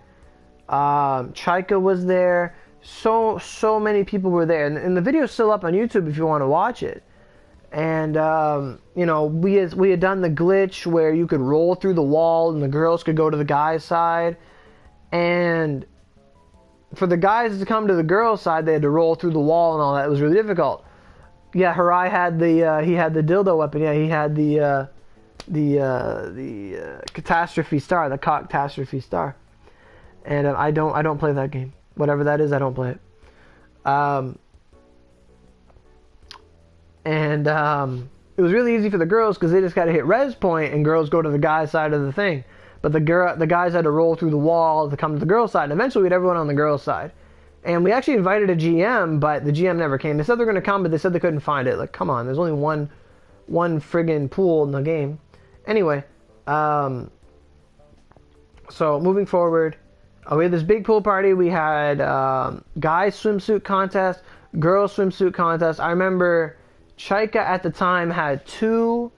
Chaika was there. So many people were there, and the video's still up on YouTube if you want to watch it. And you know, we had done the glitch where you could roll through the wall and the girls could go to the guys' side, and for the guys to come to the girls' side, they had to roll through the wall and all that. It was really difficult. Yeah, Harai had he had the dildo weapon. Yeah, he had the catastrophe star, the catastrophe star. And I don't play that game. Whatever that is, I don't play it. It was really easy for the girls because they just got to hit res point and girls go to the guy's side of the thing. But the guys had to roll through the wall to come to the girls' side. And eventually, we had everyone on the girls' side. And we actually invited a GM, but the GM never came. They said they were going to come, but they said they couldn't find it. Like, come on, there's only one friggin' pool in the game. Anyway, so moving forward, We had this big pool party. We had guys swimsuit contest, girls swimsuit contest. I remember Chaika at the time had two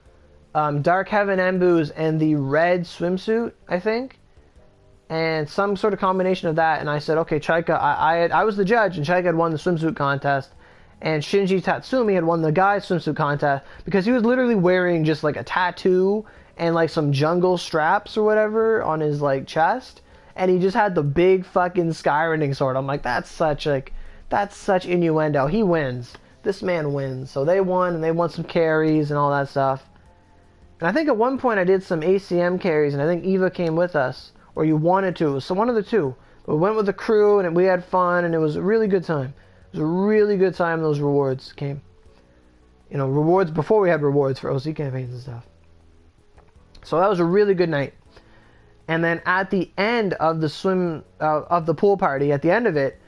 Dark Heaven Embus and the red swimsuit, I think, and some sort of combination of that. And I said, okay, Chaika, I was the judge, and Chaika had won the swimsuit contest, and Shinji Tatsumi had won the guys swimsuit contest because he was literally wearing just like a tattoo and like some jungle straps or whatever on his like chest, and he just had the big fucking skyrending sword. I'm like, that's such innuendo. He wins. This man wins. So they won, and they won some carries and all that stuff. And I think at one point I did some ACM carries, and I think Eva came with us, or you wanted to. So one of the two. We went with the crew, and we had fun, and it was a really good time. It was a really good time. Those rewards came. You know, rewards before we had rewards for OC campaigns and stuff. So that was a really good night. And then at the end of the pool party, at the end of it,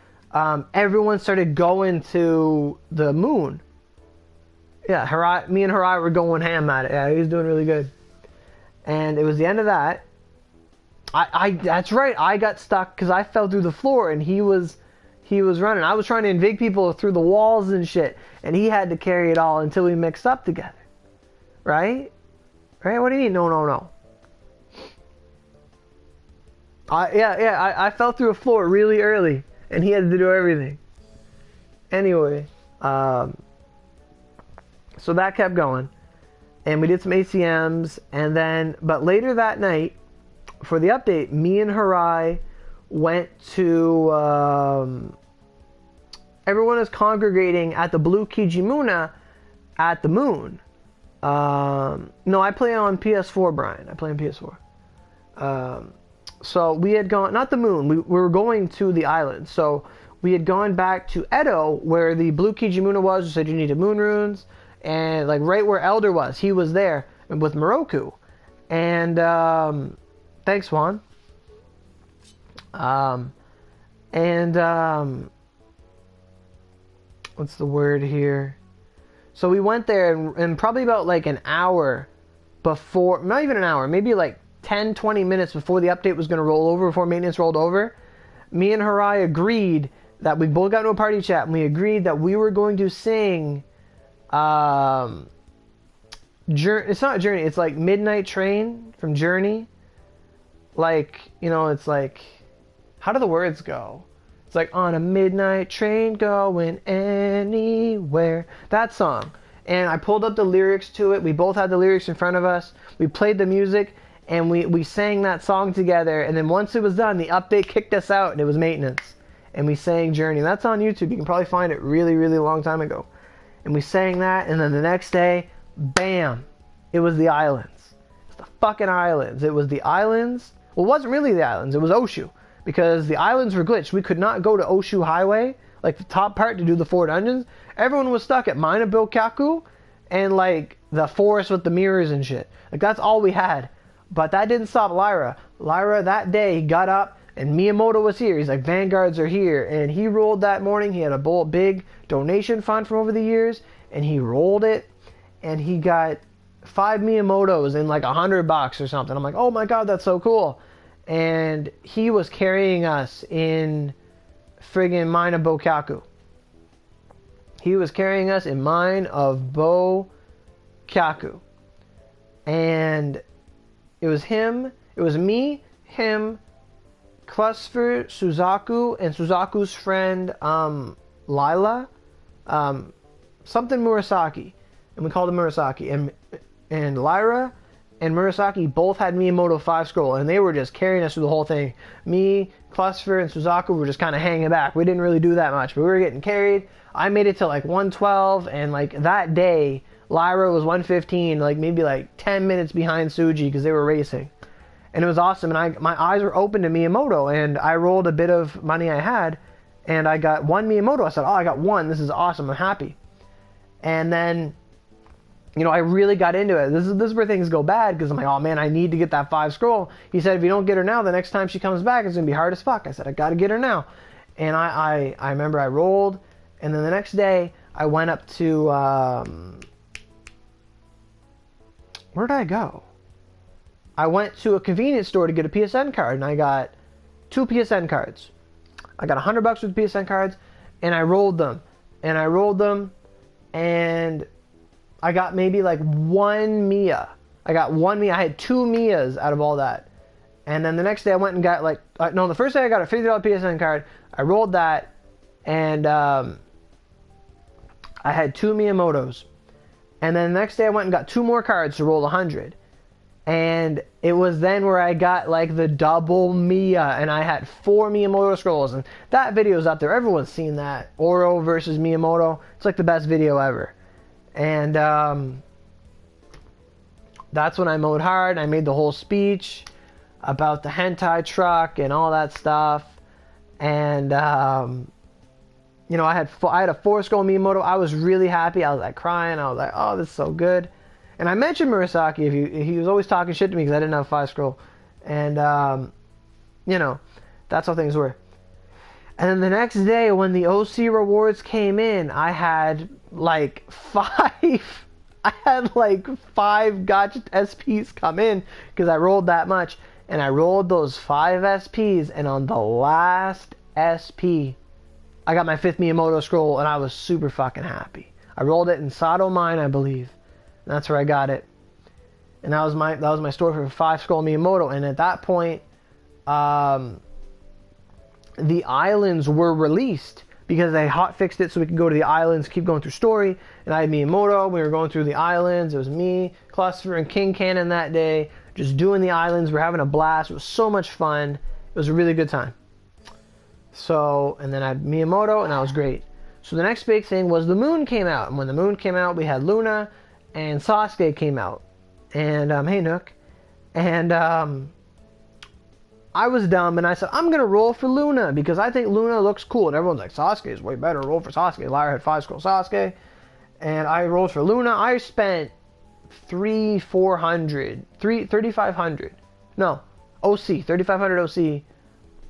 everyone started going to the moon. Yeah, me and Harai were going ham at it. Yeah, he was doing really good. And it was the end of that. That's right. I got stuck because I fell through the floor, and he was running. I was trying to evict people through the walls and shit, and he had to carry it all until we mixed up together. Right? Right? What do you mean? No. I fell through a floor really early, and he had to do everything. Anyway, so that kept going, and we did some ACMs, and then, but later that night, for the update, me and Harai went to, everyone is congregating at the Blue Kijimuna at the moon. No, I play on PS4, Brian. I play on PS4. So we had gone, not the moon, we were going to the island. So we had gone back to Edo, where the Blue Kijimuna was. We said you needed moon runes. And like right where Elder was, he was there with Moroku. And thanks, Juan. What's the word here? So we went there, and probably about like an hour before, not even an hour, maybe like 10, 20 minutes before the update was going to roll over, before maintenance rolled over, me and Harai agreed that we both got into a party chat, and we agreed that we were going to sing, it's not Journey, it's like Midnight Train from Journey. Like, you know, it's like, how do the words go? It's like, on a midnight train going anywhere. That song. And I pulled up the lyrics to it. We both had the lyrics in front of us. We played the music, and we sang that song together. And then once it was done, the update kicked us out, and it was maintenance. And we sang Journey. That's on YouTube. You can probably find it really, really long time ago. And we sang that, and then the next day, bam, it was the islands. It's the fucking islands. It was the islands. Well, it wasn't really the islands. It was Oshu. Because the islands were glitched. We could not go to Oshu Highway, like the top part, to do the 4 dungeons. Everyone was stuck at Minabokaku and like the forest with the mirrors and shit. Like that's all we had. But that didn't stop Lyra. Lyra that day got up, and Miyamoto was here. He's like, Vanguards are here. And he rolled that morning. He had a big donation fund from over the years, and he rolled it, and he got 5 Miyamotos in like $100 or something. I'm like, oh my god, that's so cool. And he was carrying us in friggin' Mine of Bokaku. He was carrying us in Mine of Bokaku. And it was him, it was me, him, Cluster, Suzaku, and Suzaku's friend, Lila, something Murasaki. And we called him Murasaki. And Lyra and Murasaki both had Miyamoto 5 scroll, and they were just carrying us through the whole thing. Me, Cluster, and Suzaku were just kind of hanging back. We didn't really do that much, but we were getting carried. I made it to like 112, and like that day, Lyra was 115, like maybe like 10 minutes behind Suji because they were racing. And it was awesome, and my eyes were open to Miyamoto, and I rolled a bit of money I had, and I got 1 Miyamoto. I said, oh, I got 1. This is awesome. I'm happy. And then, you know, I really got into it. This is where things go bad, because I'm like, oh man, I need to get that 5 scroll. He said, if you don't get her now, the next time she comes back, it's going to be hard as fuck. I said, I got to get her now. And I remember I rolled, and then the next day, I went up to, where did I go? I went to a convenience store to get a PSN card, and I got 2 PSN cards. I got $100 with PSN cards, and I rolled them. And I rolled them, and I got maybe like 1 Mia. I got 1 Mia. I had 2 Mias out of all that. And then the next day I went and got like... no, the first day I got a $50 PSN card. I rolled that, and I had 2 Miyamotos. And then the next day I went and got 2 more cards to roll 100. And it was then where I got like the double Mia, and I had 4 Miyamoto scrolls. And that video's up there. Everyone's seen that. Oro versus Miyamoto. It's like the best video ever. And that's when I mowed hard. I made the whole speech about the hentai truck and all that stuff. And you know, I had a 4 scroll Miyamoto. I was really happy. I was like crying. I was like, oh, this is so good. And I mentioned Murasaki. He was always talking shit to me because I didn't have 5 scroll. And you know, that's how things were. And then the next day when the OC rewards came in, I had like 5 gotcha SPs come in because I rolled that much. And I rolled those 5 SPs, and on the last SP, I got my 5th Miyamoto scroll, and I was super fucking happy. I rolled it in Sato Mine, I believe. And that's where I got it. And that was my story for 5 scroll Miyamoto. And at that point, the islands were released because they hot fixed it so we could go to the islands, keep going through story. And I had Miyamoto. We were going through the islands. It was me, Cluster, and King Cannon that day. Just doing the islands. We're having a blast. It was so much fun. It was a really good time. So, and then I had Miyamoto, and that was great. So the next big thing was the moon came out. And when the moon came out, we had Luna, and Sasuke came out. And, hey, Nook. And, I was dumb, and I said, I'm going to roll for Luna, because I think Luna looks cool. And everyone's like, Sasuke is way better. Roll for Sasuke. Liar had 5 scroll Sasuke. And I rolled for Luna. I spent 3,500 OC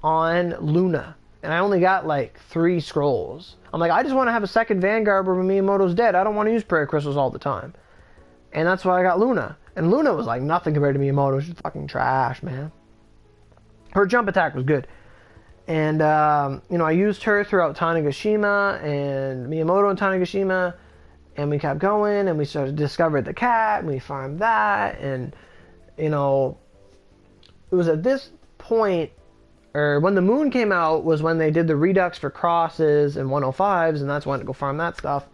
on Luna, and I only got like 3 scrolls. I'm like, I just want to have a second Vanguard where Miyamoto's dead. I don't want to use prayer crystals all the time, and that's why I got Luna. And Luna was like nothing compared to Miyamoto. She's fucking trash, man. Her jump attack was good, and you know, I used her throughout Tanegashima and Miyamoto and Tanegashima. And we kept going, and we started discovered the cat, and we farmed that, and you know, it was at this point, or when the moon came out, was when they did the redux for crosses and 105s, and that's when to go farm that stuff.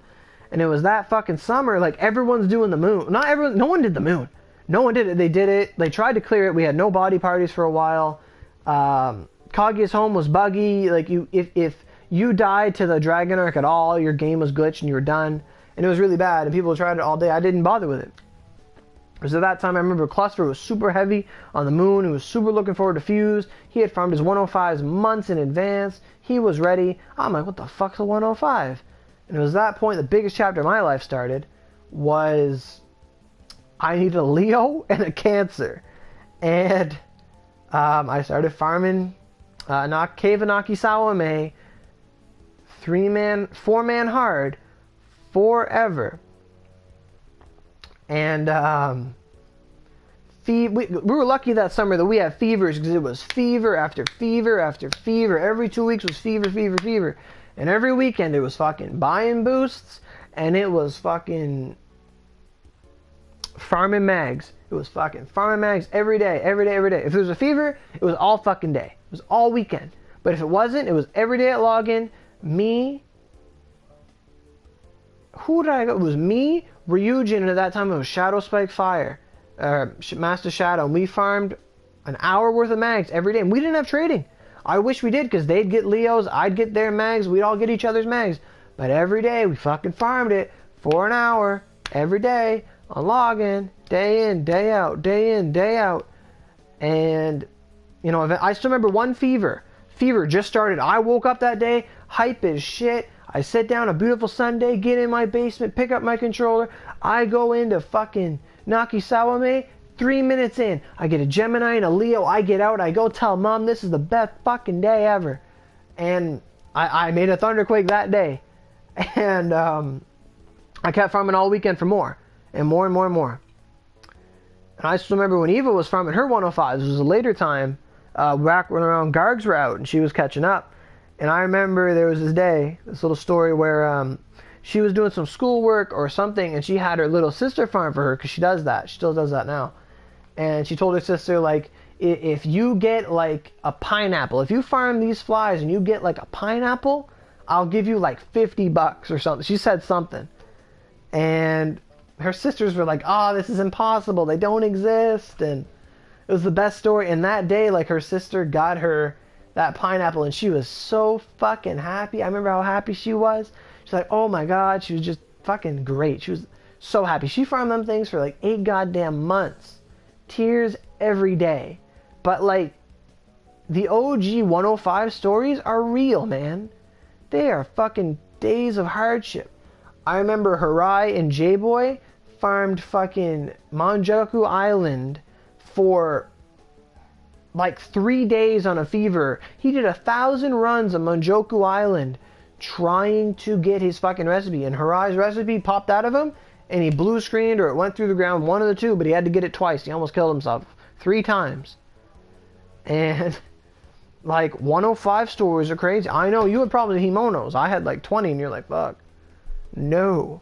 And it was that fucking summer, like everyone's doing the moon. Not everyone, no one did the moon. No one did it. They did it. They tried to clear it. We had no body parties for a while. Kaguya's home was buggy. Like if you died to the Dragon Arc at all, your game was glitched and you were done. And it was really bad, and people tried it all day. I didn't bother with it. Because at that time, I remember Cluster was super heavy on the moon. He was super looking forward to Fuse. He had farmed his 105s months in advance. He was ready. I'm like, what the fuck's a 105? And it was that point, the biggest chapter of my life started, was I needed a Leo and a Cancer. And I started farming Cave of Nakisawa-me, 4-man hard, forever. And we were lucky that summer that we had fevers, because it was fever after fever after fever. Every 2 weeks was fever, fever, fever. And every weekend it was fucking buying boosts, and it was fucking farming mags. It was fucking farming mags every day, every day, every day. If there was a fever, it was all fucking day. It was all weekend. But if it wasn't, it was every day at login. Me, who did I go? It was me, Ryujin, and at that time it was Shadow Spike Fire, Master Shadow. And we farmed an hour worth of mags every day, and we didn't have trading. I wish we did, because they'd get Leos, I'd get their mags, we'd all get each other's mags. But every day we fucking farmed it for an hour every day on login, day in, day out, day in, day out. And you know, I still remember one fever just started. I woke up that day hype as shit. I sit down a beautiful Sunday, get in my basement, pick up my controller. I go into fucking Nakisawa-me. 3 minutes in, I get a Gemini and a Leo. I get out, I go tell Mom this is the best fucking day ever. And I made a Thunderquake that day. And I kept farming all weekend for more. And more and more and more. And I still remember when Eva was farming her 105s. It was a later time. back when around Gargs were out and she was catching up. And I remember there was this little story where she was doing some schoolwork or something, and she had her little sister farm for her, because she does that. She still does that now. And she told her sister, like, if you get like a pineapple, if you farm these flies and you get like a pineapple, I'll give you like $50 or something. She said something. And her sisters were like, oh, this is impossible. They don't exist. And it was the best story. And that day, like, her sister got her that pineapple, and she was so fucking happy. I remember how happy she was. She's like, oh my God. She was just fucking great. She was so happy. She farmed them things for like 8 goddamn months. Tears every day. But like, the OG 105 stories are real, man. They are fucking days of hardship. I remember Harai and J-Boy farmed fucking Monjoku Island for like 3 days on a fever. He did 1,000 runs on Monjoku Island trying to get his fucking recipe. And Harai's recipe popped out of him, and he blue screened or it went through the ground, one of the two, but he had to get it twice. He almost killed himself 3 times. And like, 105 stories are crazy. I know you had probably Himonos. I had like 20, and you're like, fuck. No.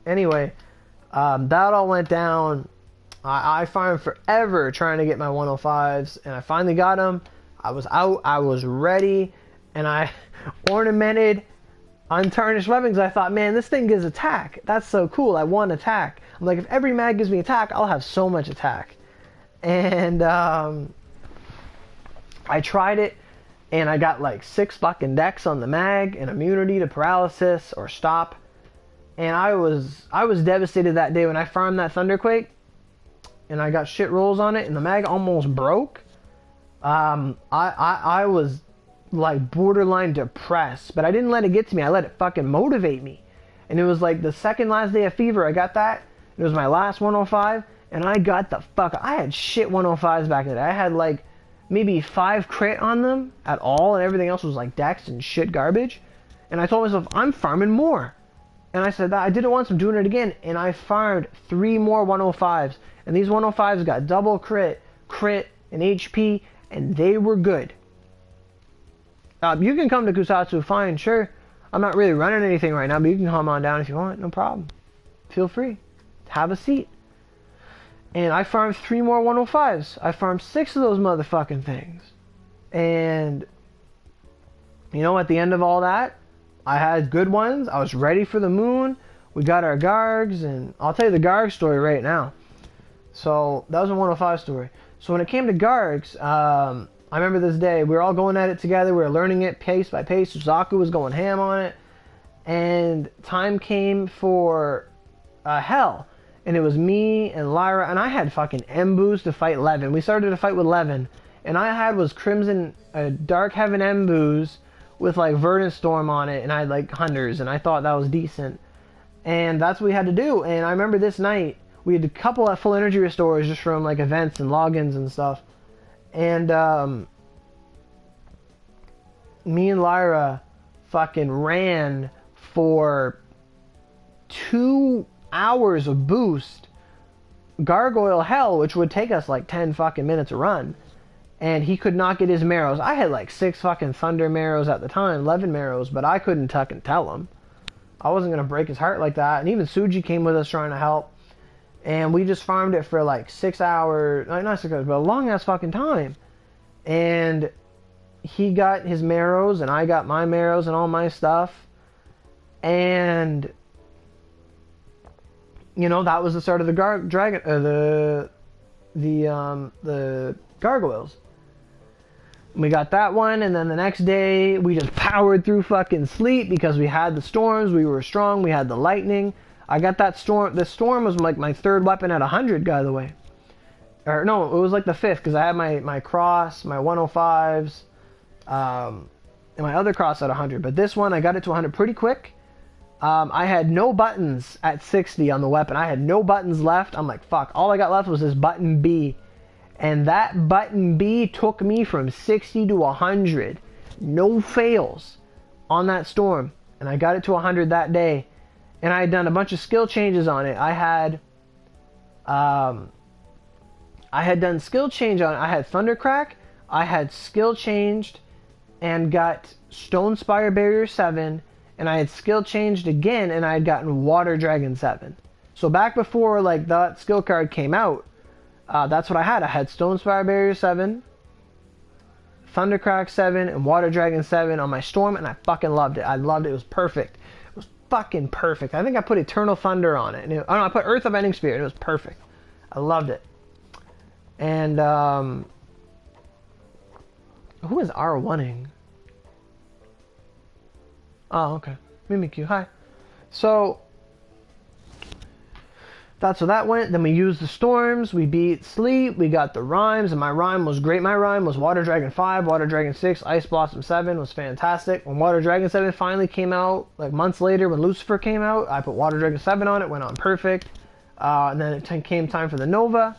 Anyway, that all went down. I farmed forever trying to get my 105s, and I finally got them. I was out. I was ready, and I ornamented untarnished weapons. I thought, man, this thing gives attack. That's so cool. I want attack. I'm like, if every mag gives me attack, I'll have so much attack. And I tried it, and I got like 6 fucking decks on the mag and immunity to paralysis or stop. And I was devastated that day when I farmed that Thunderquake, and I got shit rolls on it, and the mag almost broke. I was like borderline depressed, but I didn't let it get to me. I let it fucking motivate me. And it was like the second last day of fever, I got that. It was my last 105, and I got the fuck. I had shit 105s back in the day. I had like maybe 5 crit on them at all, and everything else was like dex and shit garbage. And I told myself, I'm farming more. And I said that I did it once, I'm doing it again, and I farmed 3 more 105s. And these 105s got double crit, and HP, and they were good. You can come to Kusatsu, fine, sure. I'm not really running anything right now, but you can come on down if you want, no problem. Feel free. Have a seat. And I farmed 3 more 105s. I farmed 6 of those motherfucking things. And, you know, at the end of all that, I had good ones. I was ready for the moon. We got our Gargs, and I'll tell you the Garg story right now. So, that was a 105 story. So when it came to Gargs, I remember this day, we were all going at it together, we were learning it pace by pace, Suzaku was going ham on it, and time came for Hell, and it was me and Lyra, and I had fucking Embus to fight Levin. We started to fight with Levin, and I had was Crimson, Dark Heaven Embus with like Verdant Storm on it, and I had like Hunters, and I thought that was decent, and that's what we had to do. And I remember this night, we had a couple of full energy restores just from like events and logins and stuff. And me and Lyra fucking ran for 2 hours of boost Gargoyle Hell, which would take us like 10 fucking minutes to run. And he could not get his marrows. I had like 6 fucking Thunder marrows at the time, 11 marrows, but I couldn't tuck and tell him. I wasn't going to break his heart like that. And even Suji came with us trying to help. And we just farmed it for like 6 hours, not 6 hours, but a long ass fucking time. And he got his marrows, and I got my marrows and all my stuff. And, you know, that was the start of the the gargoyles. We got that one, and then the next day we just powered through fucking sleet because we had the storms, we were strong, we had the lightning. I got that storm. The storm was like my 3rd weapon at 100, by the way. Or no, it was like the 5th, because I had my cross, my 105s, and my other cross at 100. But this one, I got it to 100 pretty quick. I had no buttons at 60 on the weapon. I had no buttons left. I'm like, fuck. All I got left was this button B. And that button B took me from 60 to 100. No fails on that storm. And I got it to 100 that day. And I had done a bunch of skill changes on it. I I had done skill change on it. I had Thundercrack, I had skill changed and got Stone Spire Barrier 7, and I had skill changed again and I had gotten Water Dragon 7. So back before like that skill card came out, that's what I had. I had Stone Spire Barrier 7, Thundercrack 7, and Water Dragon 7 on my Storm, and I fucking loved it. I loved it. It was perfect. It was fucking perfect. I think I put Eternal Thunder on it. And I put Earth of Ending Spirit. It was perfect. I loved it. And, who is R1ing? Oh, okay. Mimikyu, hi. So, that's how that went. Then we used the storms. We beat Sleep. We got the rhymes, and my rhyme was great. My rhyme was Water Dragon 5, Water Dragon 6, Ice Blossom 7 was fantastic. When Water Dragon 7 finally came out, like months later when Lucifer came out, I put Water Dragon 7 on it, went on perfect. And then it came time for the Nova.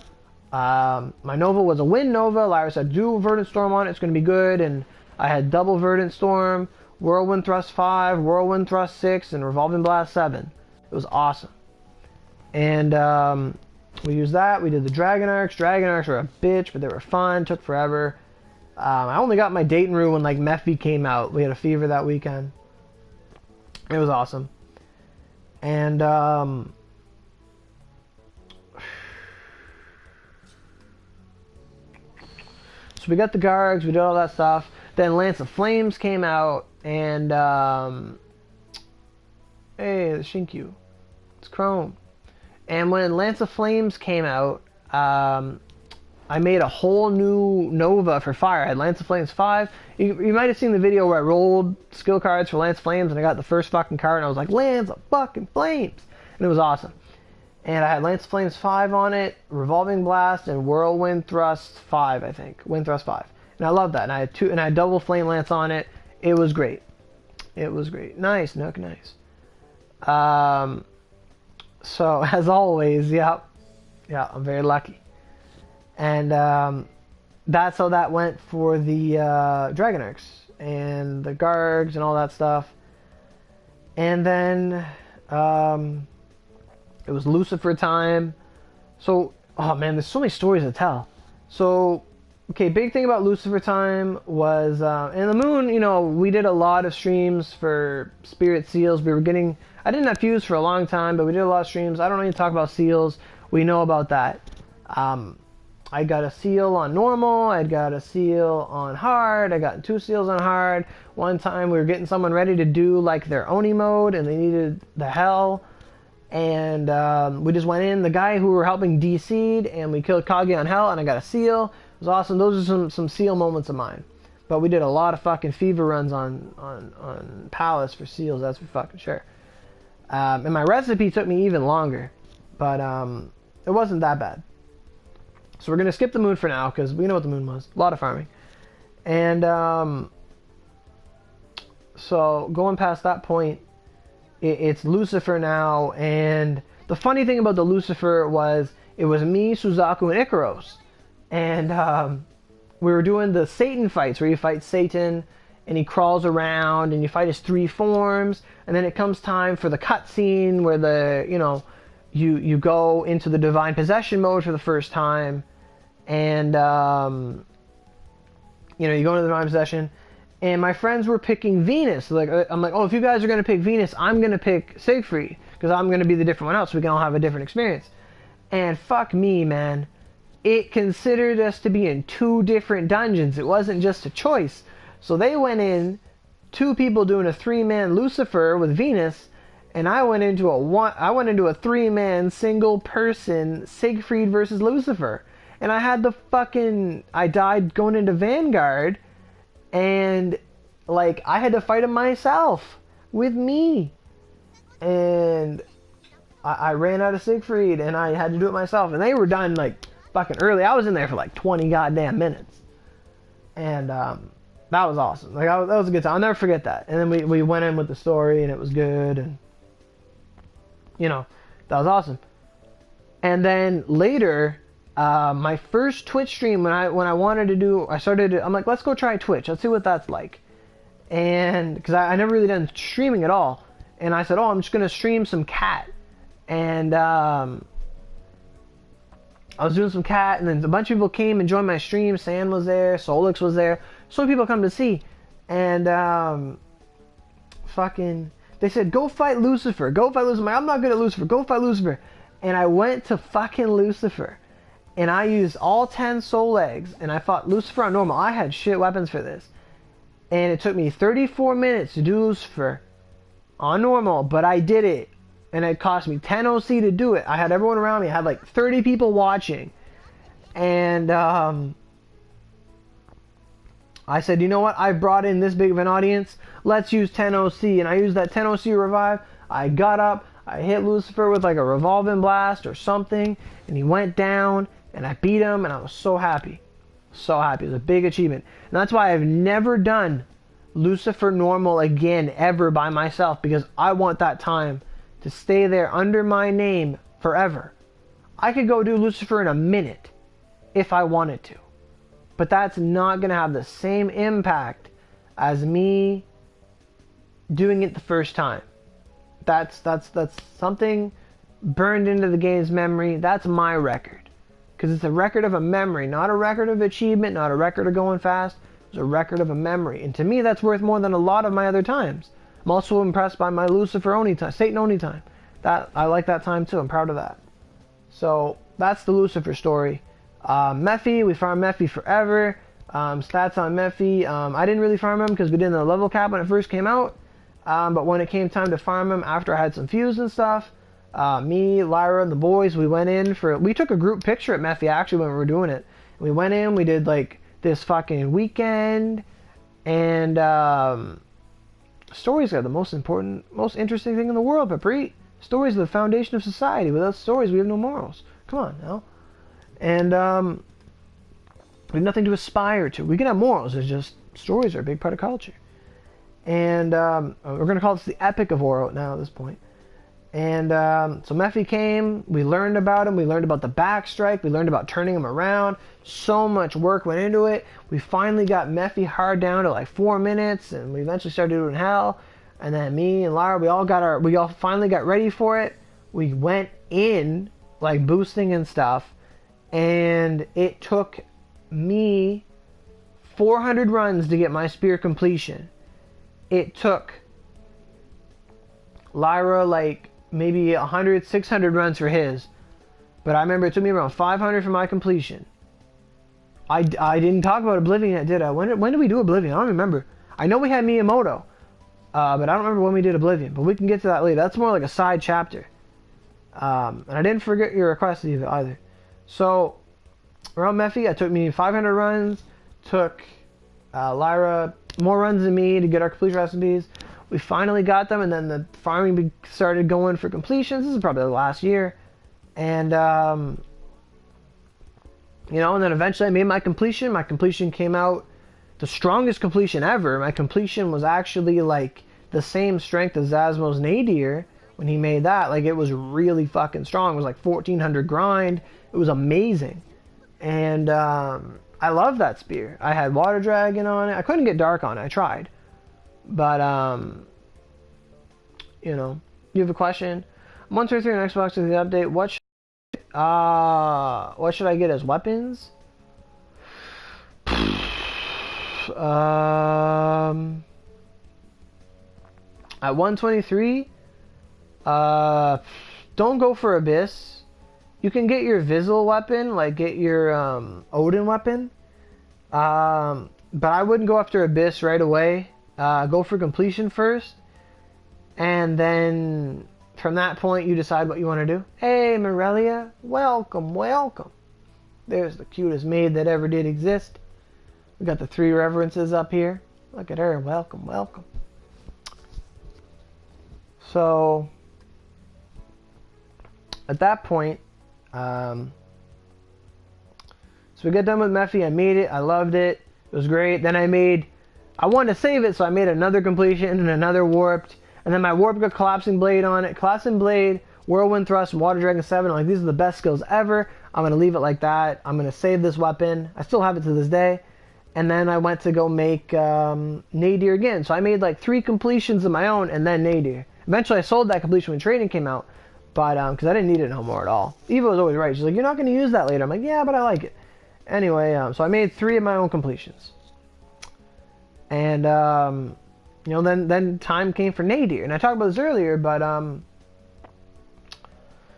My Nova was a Wind Nova. Lyra said, do Verdant Storm on it, it's going to be good. And I had double Verdant Storm, Whirlwind Thrust 5, Whirlwind Thrust 6, and Revolving Blast 7. It was awesome. And we used that. We did the Dragon Arcs. Dragon Arcs were a bitch, but they were fun. Took forever. I only got my Dayton Rue when like Mephi came out. We had a fever that weekend. It was awesome. And so we got the Gargs. We did all that stuff. Then Lance of Flames came out, and hey, the Shinkyu. It's Chrome. And when Lance of Flames came out, I made a whole new Nova for Fire. I had Lance of Flames 5. You might have seen the video where I rolled skill cards for Lance of Flames, and I got the first fucking card, and I was like, Lance of fucking Flames! And it was awesome. And I had Lance of Flames 5 on it, Revolving Blast, and Whirlwind Thrust 5, I think. Wind Thrust 5. And I love that. And I had I had double Flame Lance on it. It was great. It was great. Nice, Nook, nice. So, as always, yeah, I'm very lucky. And that's how that went for the Dragon Arcs and the Gargs and all that stuff. And then it was Lucifer time. So, oh man, there's so many stories to tell. So, okay, big thing about Lucifer time was, and the moon, you know, we did a lot of streams for Spirit Seals. We were getting, I didn't have Fuse for a long time, but we did a lot of streams. I don't need to talk about Seals. We know about that. I got a seal on normal. I got a seal on hard. I got 2 seals on hard. One time we were getting someone ready to do like their Oni mode, and they needed the hell. And we just went in. The guy who we were helping de-seed, and we killed Kage on hell, and I got a seal. It was awesome. Those are some seal moments of mine. But we did a lot of fucking fever runs on Palace for seals. That's for fucking sure. And my recipe took me even longer, but it wasn't that bad. So we're going to skip the moon for now, because we know what the moon was. A lot of farming. And so going past that point, it's Lucifer now. And the funny thing about the Lucifer was, it was me, Suzaku, and Ikaros. And we were doing the Satan fights, where you fight Satan, and he crawls around, and you fight his 3 forms. And then it comes time for the cutscene, where the, you know, you go into the Divine Possession mode for the first time. And, you know, you go into the Divine Possession, and my friends were picking Venus. Like, I'm like, oh, if you guys are going to pick Venus, I'm going to pick Siegfried, because I'm going to be the different one out, so we can all have a different experience. And fuck me, man. It considered us to be in 2 different dungeons. It wasn't just a choice. So they went in, 2 people doing a 3-man Lucifer with Venus, and I went into a 3-man single person Siegfried versus Lucifer. And I had I died going into Vanguard, and, like, I had to fight him myself, with me. And I ran out of Siegfried, and I had to do it myself. And they were done, like, fucking early. I was in there for, like, 20 goddamn minutes. And, that was awesome. Like, that was a good time. I'll never forget that. And then we went in with the story, and it was good, and, you know, that was awesome. And then later, my first Twitch stream, when I wanted to do, I'm like, let's go try Twitch. Let's see what that's like. And, because I never really done streaming at all. And I said, oh, I'm just going to stream some cat. And, I I was doing some cat, and then a bunch of people came and joined my stream. Sand was there, Solix was there. So many people come to see. And, they said, go fight Lucifer. Go fight Lucifer. I'm not good at Lucifer. Go fight Lucifer. And I went to fucking Lucifer. And I used all 10 soul eggs. And I fought Lucifer on normal. I had shit weapons for this. And it took me 34 minutes to do Lucifer on normal. But I did it. And it cost me 10 OC to do it. I had everyone around me. I had like 30 people watching. And I said, you know what? I've brought in this big of an audience. Let's use 10 OC. And I used that 10 OC revive. I got up. I hit Lucifer with like a revolving blast or something. And he went down. And I beat him. And I was so happy. So happy. It was a big achievement. And that's why I've never done Lucifer normal again ever by myself. Because I want that time to stay there under my name forever. I could go do Lucifer in a minute if I wanted to. But that's not going to have the same impact as me doing it the first time. That's something burned into the game's memory. That's my record. Because it's a record of a memory, not a record of achievement, not a record of going fast. It's a record of a memory. And to me, that's worth more than a lot of my other times. I'm also impressed by my Lucifer Oni time, Satan Oni time. I like that time too. I'm proud of that. So that's the Lucifer story. Mephi, we farmed Mephi forever. Stats on Mephi, I didn't really farm him because we didn't have a level cap when it first came out. But when it came time to farm him, after I had some fuse and stuff, me, Lyra, and the boys, we took a group picture at Mephi actually when we were doing it. We went in, we did like this fucking weekend, and stories are the most important, most interesting thing in the world, Papri. Stories are the foundation of society. Without stories, we have no morals. Come on now. And we have nothing to aspire to. We can have morals. It's just stories are a big part of culture. And we're going to call this the Epic of Oro now at this point. And so Mephi came. We learned about him. We learned about the backstrike. We learned about turning him around. So much work went into it. We finally got Mephi hard down to like 4 minutes. And we eventually started doing hell. And then me and Lara, we all finally got ready for it. We went in, like boosting and stuff. And it took me 400 runs to get my spear completion. It took Lyra like maybe 100, 600 runs for his. But I remember it took me around 500 for my completion. I didn't talk about Oblivion yet, did I? When did we do Oblivion? I don't remember. I know we had Miyamoto. But I don't remember when we did Oblivion. But we can get to that later. That's more like a side chapter. And I didn't forget your request either. So, around Mephi, it took me 500 runs. Took Lyra more runs than me to get our completion recipes. We finally got them, and then the farming started going for completions. This is probably the last year. And, and then eventually I made my completion. My completion came out the strongest completion ever. My completion was actually like the same strength as Zasmo's Nadir when he made that. Like, it was really fucking strong. It was like 1400 grind. It was amazing. And I love that spear. I had Water Dragon on it. I couldn't get Dark on it. I tried. But, you have a question? 133 on Xbox with the update. What should I get as weapons? At 123, don't go for Abyss. You can get your Vizzle weapon, like get your Odin weapon, but I wouldn't go after Abyss right away. Go for completion first, and then from that point you decide what you want to do. Hey Aurorelia, welcome, welcome. There's the cutest maid that ever did exist. We got the 3 reverences up here. Look at her. Welcome, welcome. So, at that point, so we got done with Mephi. I made it. I loved it. It was great. Then I wanted to save it, so I made another completion and another warped. And then my warp got Collapsing Blade on it. Collapsing Blade, Whirlwind Thrust, and Water Dragon 7. Like, these are the best skills ever. I'm going to leave it like that. I'm going to save this weapon. I still have it to this day. And then I went to go make Nadir again. So I made like 3 completions of my own and then Nadir. Eventually I sold that completion when trading came out. But, because I didn't need it no more at all. Eva was always right. She's like, you're not going to use that later. I'm like, yeah, but I like it. Anyway, so I made 3 of my own completions. And, you know, then time came for Nadir. And I talked about this earlier, but,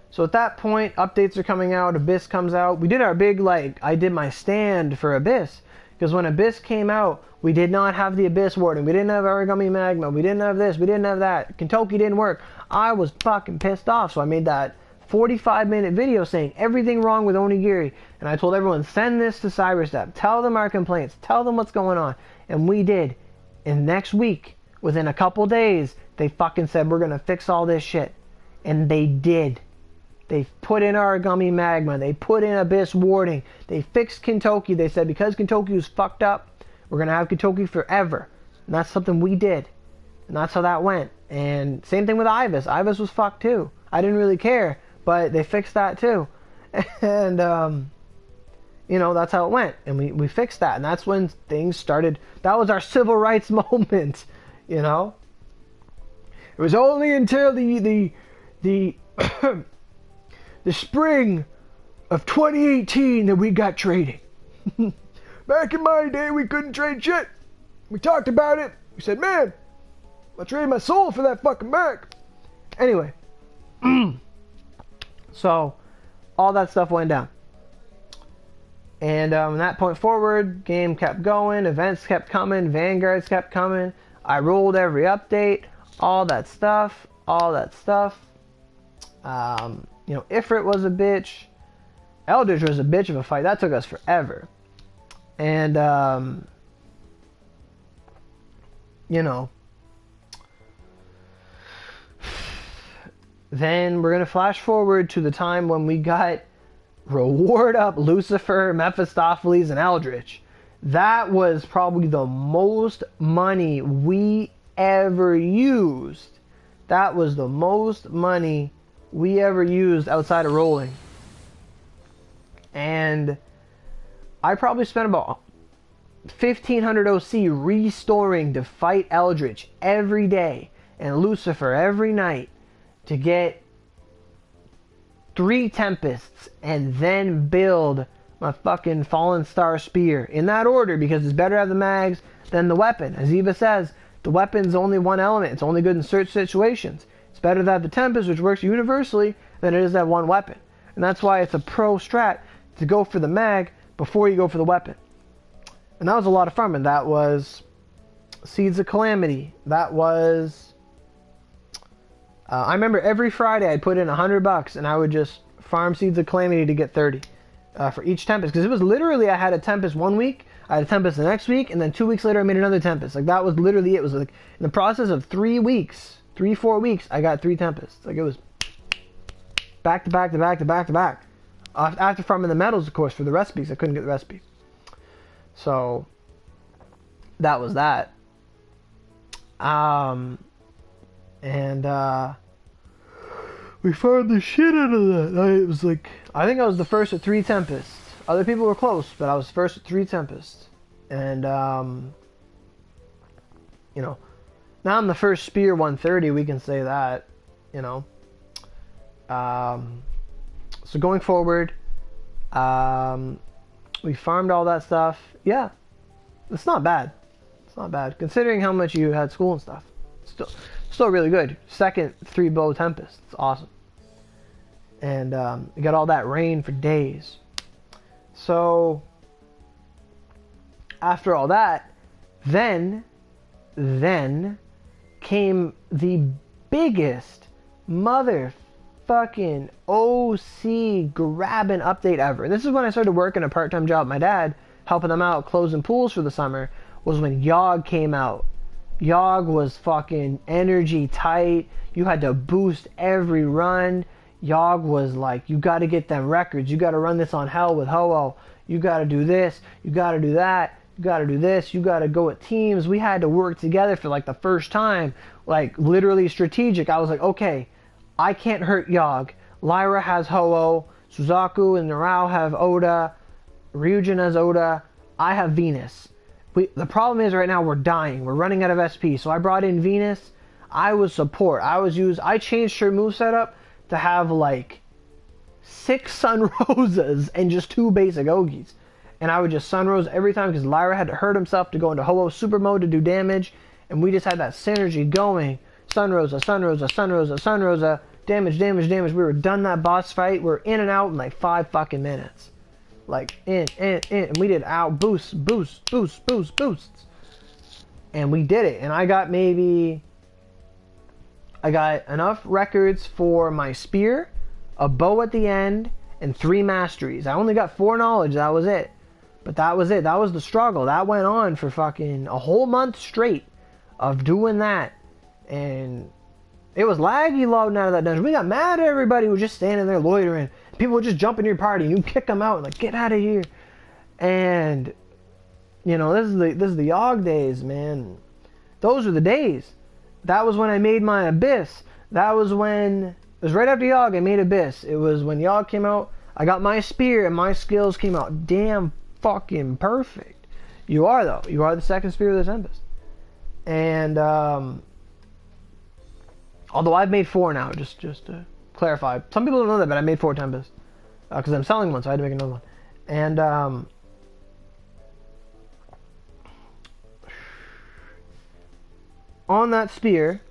so at that point, updates are coming out. Abyss comes out. We did our big, like, I did my stand for Abyss. Because when Abyss came out, we did not have the Abyss Warden. We didn't have Origami Magma. We didn't have this. We didn't have that. Kentucky didn't work. I was fucking pissed off. So I made that 45-minute video saying everything wrong with Onigiri. And I told everyone, send this to Cyberstep. Tell them our complaints. Tell them what's going on. And we did. And next week, within a couple days, they fucking said, we're going to fix all this shit. And they did. They put in Origami Magma. They put in Abyss Warding. They fixed Kentucky. They said because Kentucky was fucked up, we're going to have Kentucky forever. And that's something we did. And that's how that went. And same thing with Ibis. Ibis was fucked too. I didn't really care, but they fixed that too. And, you know, that's how it went. And we fixed that. And that's when things started. That was our civil rights moment, you know. It was only until the the spring of 2018 that we got trading. Back in my day, we couldn't trade shit. We talked about it. We said, man, I'll trade my soul for that fucking Mac. Anyway. So, all that stuff went down. And from that point forward, game kept going. Events kept coming. Vanguards kept coming. I rolled every update. All that stuff. All that stuff. You know, Ifrit was a bitch. Eldritch was a bitch of a fight. That took us forever. And, you know, then we're going to flash forward to the time when we got Reward Up, Lucifer, Mephistopheles, and Eldritch. That was probably the most money we ever used. That was the most money we ever used outside of rolling. And I probably spent about 1,500 OC restoring to fight Eldritch every day and Lucifer every night to get 3 Tempests and then build my fucking Fallen Star Spear. In that order, because it's better to have the mags than the weapon. As Eva says, the weapon's only one element. It's only good in certain situations. It's better to have the Tempest, which works universally, than it is to have one weapon. And that's why it's a pro strat to go for the mag before you go for the weapon. And that was a lot of fun. And that was Seeds of Calamity. That was... I remember every Friday I'd put in $100 and I would just farm Seeds of Calamity to get 30 for each Tempest. Because it was literally, I had a Tempest one week, I had a Tempest the next week, and then 2 weeks later I made another Tempest. Like, that was literally it. It was like, in the process of 3 weeks, 3-4 weeks, I got 3 Tempests. Like, it was back to back to back to back to back. After farming the medals, of course, for the recipes. I couldn't get the recipe. So, that was that. We farmed the shit out of that. It was like, I think I was the first with 3 Tempests. Other people were close, but I was first with 3 Tempests. And, you know, now I'm the first Spear 130, we can say that, you know. So going forward, we farmed all that stuff. Yeah, it's not bad. It's not bad, considering how much you had school and stuff. Still really good. Second 3-bow Tempest. It's awesome. And you got all that rain for days. So after all that, then came the biggest motherfucking OC grabbing update ever. This is when I started working a part-time job with my dad, helping them out closing pools for the summer, was when Yogg came out. Yogg was fucking energy tight. You had to boost every run. Yogg was like, you got to get them records. You got to run this on hell with Ho-Oh. You got to do this. You got to do that. You got to do this. You got to go with teams. We had to work together for like the first time. Like literally strategic. I was like, okay, I can't hurt Yogg. Lyra has Ho-Oh. Suzaku and Narao have Oda. Ryujin has Oda. I have Venus. The problem is right now we're dying. We're running out of SP. So I brought in Venus. I was support. I changed her move setup to have like 6 Sun Rosas and just 2 basic Ogis. And I would just Sun Rose every time because Lyra had to hurt himself to go into Ho-Oh Super Mode to do damage. And we just had that synergy going. Sun Rosa, Sun Rosa, Sun Rosa, Sun Rosa. Damage, damage, damage. We were done that boss fight. We were in and out in like 5 fucking minutes. Like, in. And we did out boosts, boosts, boosts, boosts, boosts. And we did it. And I got enough records for my spear, a bow at the end, and 3 masteries. I only got 4 knowledge. That was it. But that was it. That was the struggle. That went on for fucking a whole month straight of doing that. And it was laggy loading out of that dungeon. We got mad at everybody who was just standing there loitering. People would just jump in your party and you kick them out and like, get out of here. And, you know, this is the Yogg days, man. Those were the days. That was when I made my Abyss. That was when, it was right after Yogg I made Abyss. It was when Yogg came out. I got my spear and my skills came out damn fucking perfect. You are though. You are the second spear of the Tempest. And although I've made 4 now, just to clarify. Some people don't know that, but I made 4 Tempest because I'm selling one, so I had to make another one. And on that spear,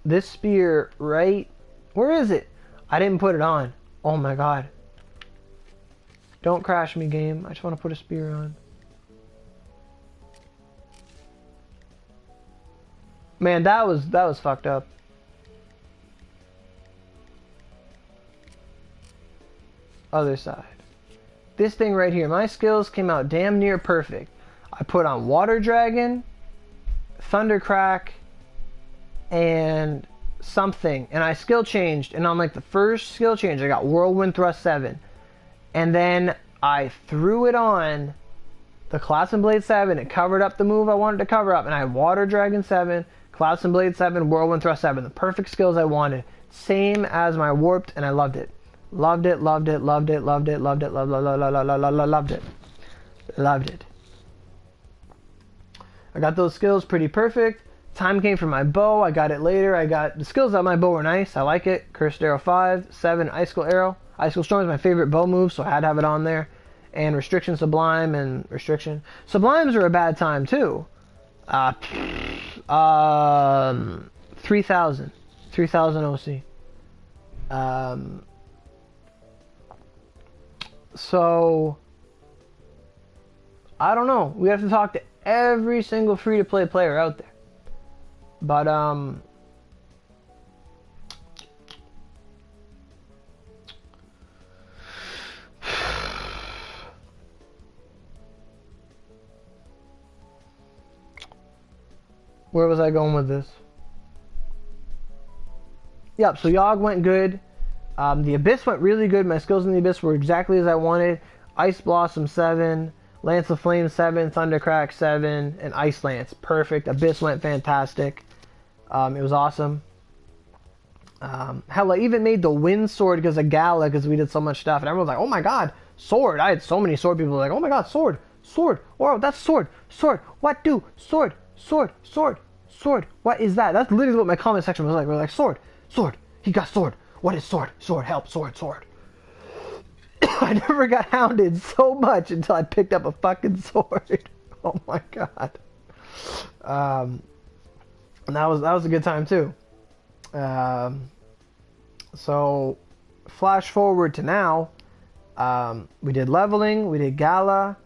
this spear right, where is it? I didn't put it on. Oh my god. Don't crash me, game. I just want to put a spear on. Man, that was fucked up. Other side. This thing right here, my skills came out damn near perfect. I put on Water Dragon, Thundercrack, and something. And I skill changed, and on like the first skill change, I got Whirlwind Thrust 7. And then I threw it on the Clouds and Blade 7. It covered up the move I wanted to cover up. And I had Water Dragon 7, Clouds and Blade 7, Whirlwind Thrust 7. The perfect skills I wanted. Same as my Warped, and I loved it. Loved it, loved it, loved it, loved it, loved it, loved it. Loved it. I got those skills pretty perfect. Time came for my bow. I got it later. I got the skills on my bow were nice. I like it. Cursed Arrow 5, 7, Icicle Arrow. Icicle Storm is my favorite bow move, so I had to have it on there. And Restriction, Sublime, and Restriction. Sublimes are a bad time, too. 3,000. 3,000 OC. So, I don't know. We have to talk to every single free-to-play player out there. But, where was I going with this? Yep, so Yogg went good. The Abyss went really good. My skills in the Abyss were exactly as I wanted. Ice Blossom 7, Lance of Flame 7, Thundercrack 7, and Ice Lance. Perfect. Abyss went fantastic. It was awesome. Hell, I even made the Wind Sword because of Gala because we did so much stuff. And everyone was like, oh my god, sword. I had so many sword people like, oh my god, sword, sword. Oh, that's sword, sword. What do? Sword, sword, sword, sword. What is that? That's literally what my comment section was like. We were like, sword, sword. He got sword. What is sword? Sword, help, sword, sword. I never got hounded so much until I picked up a fucking sword. Oh my god. And that was a good time too. So flash forward to now. We did leveling, we did Gala,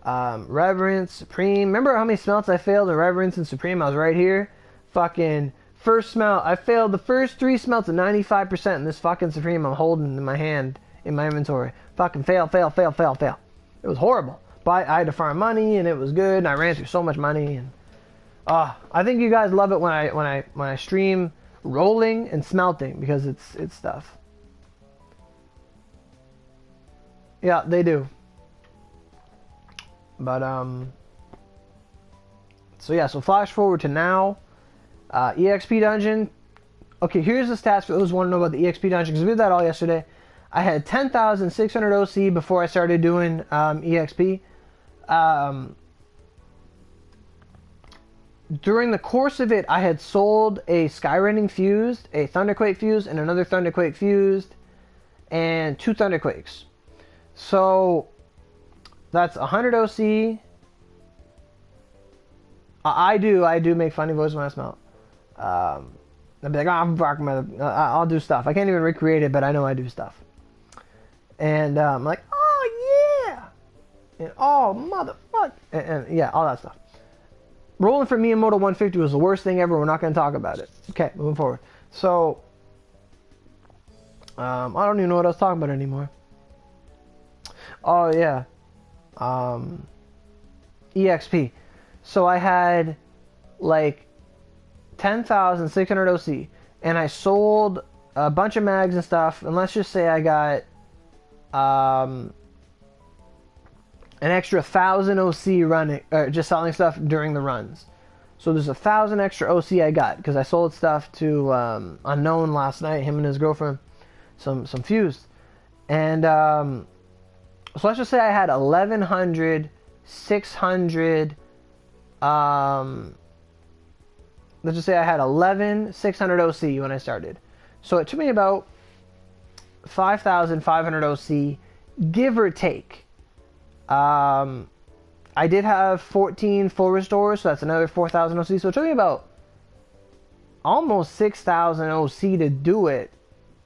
Reverence, Supreme. Remember how many smelts I failed in Reverence and Supreme? I was right here. Fucking first smelt. I failed the first 3 smelts at 95% in this fucking Supreme I'm holding in my hand, in my inventory. Fucking fail, fail, fail, fail, fail. It was horrible. But I had to farm money and it was good and I ran through so much money and I think you guys love it when I stream rolling and smelting because it's stuff. Yeah, they do. But so yeah, so flash forward to now. EXP dungeon. Okay, here's the stats for those who want to know about the EXP dungeon because we did that all yesterday. I had 10,600 OC before I started doing EXP. during the course of it, I had sold a Skyrending fused, a Thunderquake fused, and another Thunderquake fused, and 2 Thunderquakes. So that's 100 OC. I do make funny voices when I smell. I'll be like, oh, I'll do stuff. I can't even recreate it, but I know I do stuff. And I'm like, oh yeah, and oh motherfucker, and yeah, all that stuff. Rolling for Miyamoto 150 was the worst thing ever. We're not going to talk about it. Okay, moving forward. So, I don't even know what I was talking about anymore. Oh, yeah. EXP. So I had, like, 10,600 OC. And I sold a bunch of mags and stuff. And let's just say I got an extra 1,000 OC running, just selling stuff during the runs. So there's 1,000 extra OC I got because I sold stuff to Unknown last night, him and his girlfriend, some fused. And so let's just say I had 1,100, 600, let's just say I had 11,600 OC when I started. So it took me about 5,500 OC, give or take. I did have 14 full restores, so that's another 4,000 OC. So it took me about almost 6,000 OC to do it.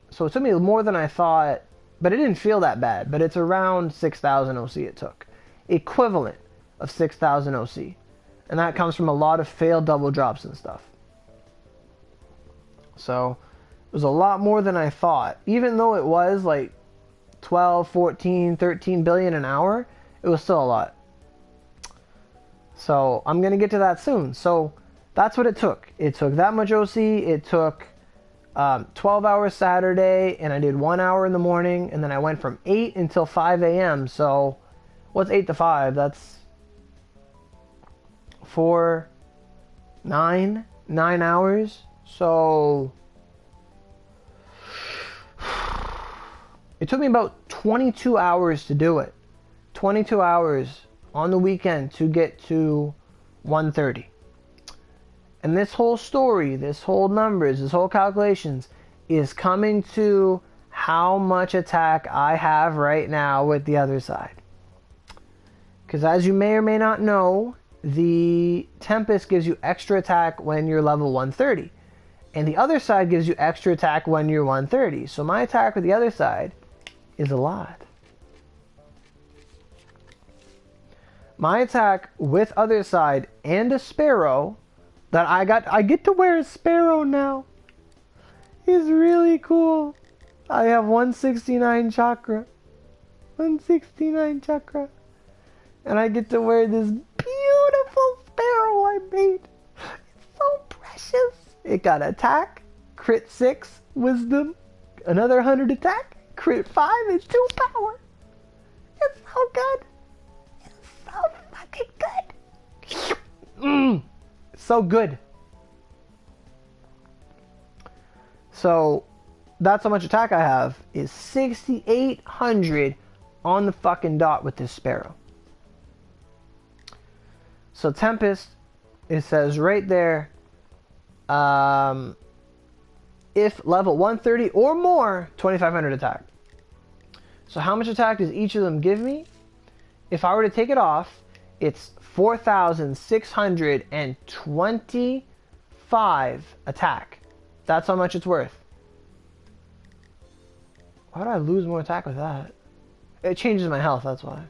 So it took me more than I thought, but it didn't feel that bad. But it's around 6,000 OC it took. Equivalent of 6,000 OC. And that comes from a lot of failed double drops and stuff. So it was a lot more than I thought. Even though it was like 12, 14, 13 billion an hour, it was still a lot. So I'm going to get to that soon. So that's what it took. It took that much OC. It took 12 hours Saturday, and I did 1 hour in the morning, and then I went from 8 until 5 a.m. So what's 8 to 5? That's 4, 9 hours. So it took me about 22 hours to do it. 22 hours on the weekend to get to 130. And this whole story, this whole numbers, this whole calculations is coming to how much attack I have right now with the other side. Because as you may or may not know, the Tempest gives you extra attack when you're level 130. And the other side gives you extra attack when you're 130. So my attack with the other side is a lot. My attack with other side and a Sparrow that I get to wear a Sparrow now is really cool. I have 169 chakra. 169 chakra. And I get to wear this beautiful Sparrow I made. It's so precious. It got attack, crit 6, wisdom, another 100 attack, crit 5, and 2 power. It's so good. So fucking good. So good. So that's how much attack I have, is 6,800 on the fucking dot with this Sparrow. So Tempest, it says right there, if level 130 or more, 2,500 attack. So how much attack does each of them give me? If I were to take it off, it's 4,625 attack. That's how much it's worth. Why do I lose more attack with that? It changes my health, that's why.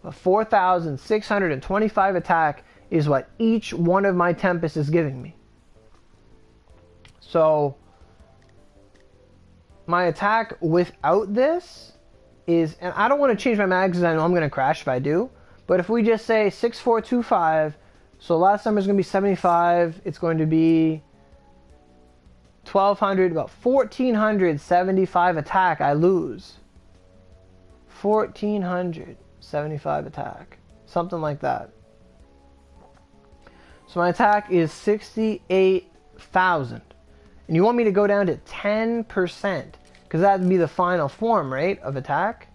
But 4,625 attack is what each one of my Tempests is giving me. So my attack without this is, and I don't want to change my mag because I know I'm going to crash if I do, but if we just say 6,425, so last number is going to be 75, it's going to be 1,200, about 1,475 attack I lose. 1,475 attack, something like that. So my attack is 68,000. And you want me to go down to 10%, because that would be the final form, right, of attack.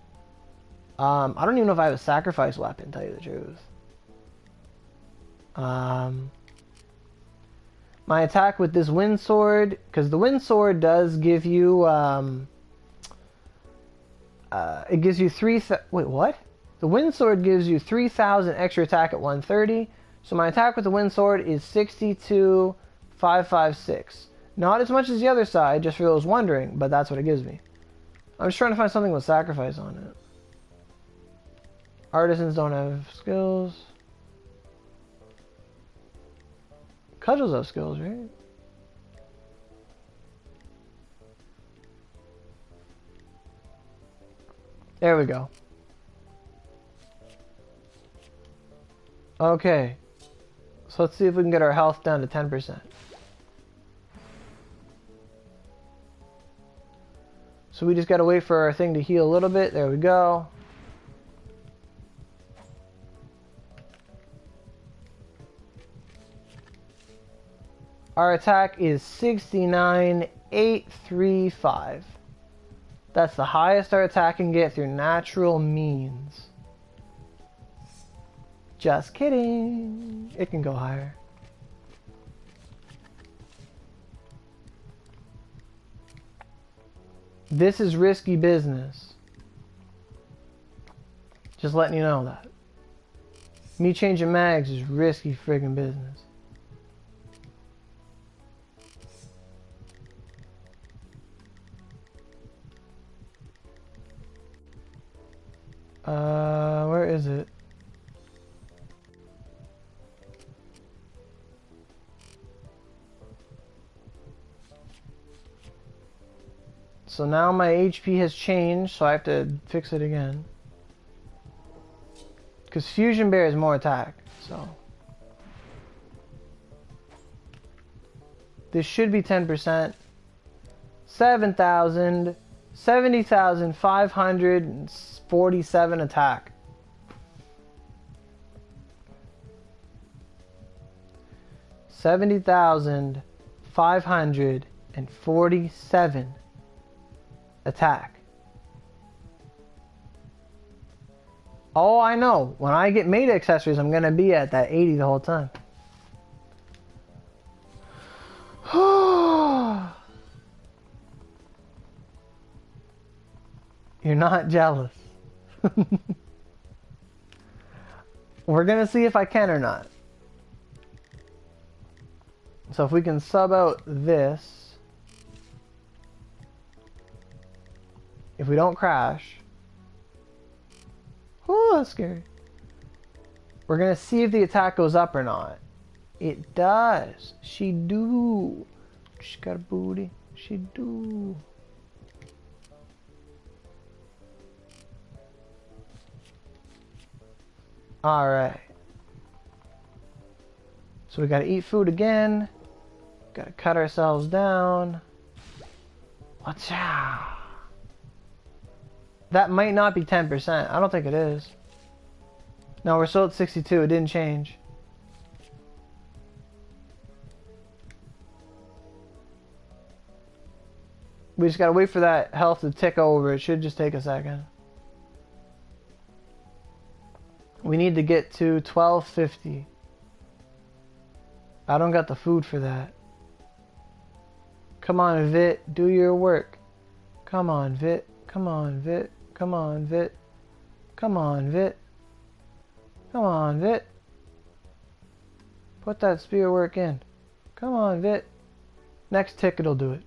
I don't even know if I have a sacrifice weapon, to tell you the truth. My attack with this wind sword, because the wind sword does give you, it gives you wait, what? The wind sword gives you 3,000 extra attack at 130. So my attack with the wind sword is 62,556. Not as much as the other side, just for those wondering, but that's what it gives me. I'm just trying to find something with sacrifice on it. Artisans don't have skills. Cudgels have skills, right? There we go. Okay. So let's see if we can get our health down to 10%. So we just gotta wait for our thing to heal a little bit. There we go. Our attack is 69,835. That's the highest our attack can get through natural means. Just kidding. It can go higher. This is risky business. Just letting you know that. Me changing mags is risky friggin' business. Where is it? So now my HP has changed, so I have to fix it again. Because Fusion Bear is more attack, so. This should be 10%. 70,547 attack. $70,547 attack. Oh, I know. When I get made accessories, I'm gonna be at that 80 the whole time. You're not jealous. We're gonna see if I can or not. So if we can sub out this, if we don't crash, oh, that's scary. We're gonna see if the attack goes up or not. It does. She do. She got a booty. She do. Alright. So we gotta eat food again. Gotta cut ourselves down. Watch out. That might not be 10%. I don't think it is. No, we're still at 62. It didn't change. We just gotta wait for that health to tick over. It should just take a second. We need to get to 1250. I don't got the food for that. Come on, Vit. Do your work. Come on, Vit. Come on, Vit. Come on, Vit. Come on, Vit. Come on, Vit. Put that spear work in. Come on, Vit. Next ticket will do it.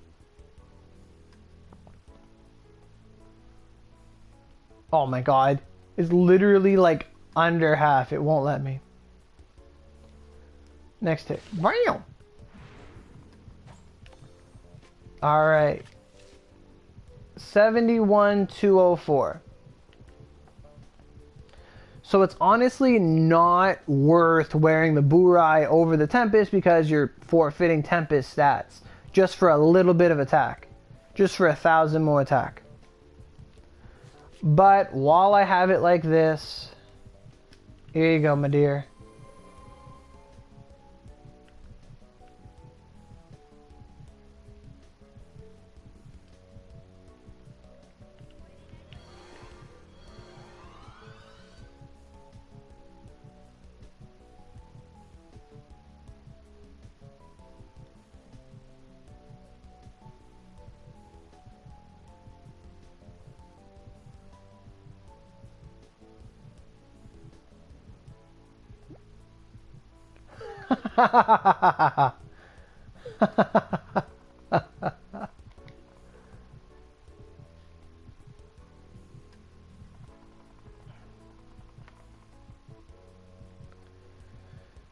Oh my god. It's literally like under half. It won't let me. Next tick. Bam! Alright. 71,204. So it's honestly not worth wearing the Burai over the Tempest because you're forfeiting Tempest stats. Just for a little bit of attack. Just for 1,000 more attack. But while I have it like this, here you go, my dear.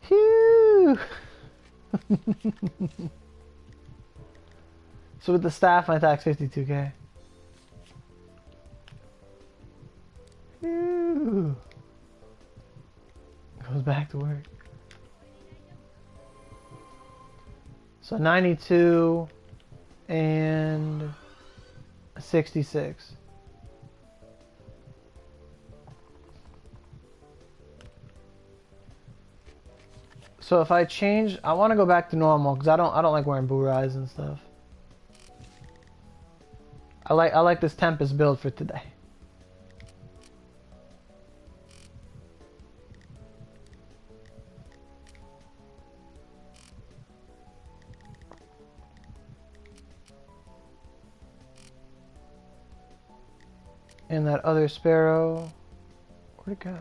Phew. So with the staff, my attack's 52k. Phew. Goes back to work. So 92 and 66. So if I change, I want to go back to normal because I don't like wearing blue eyes and stuff. I like this Tempest build for today. And that other sparrow, where'd it go?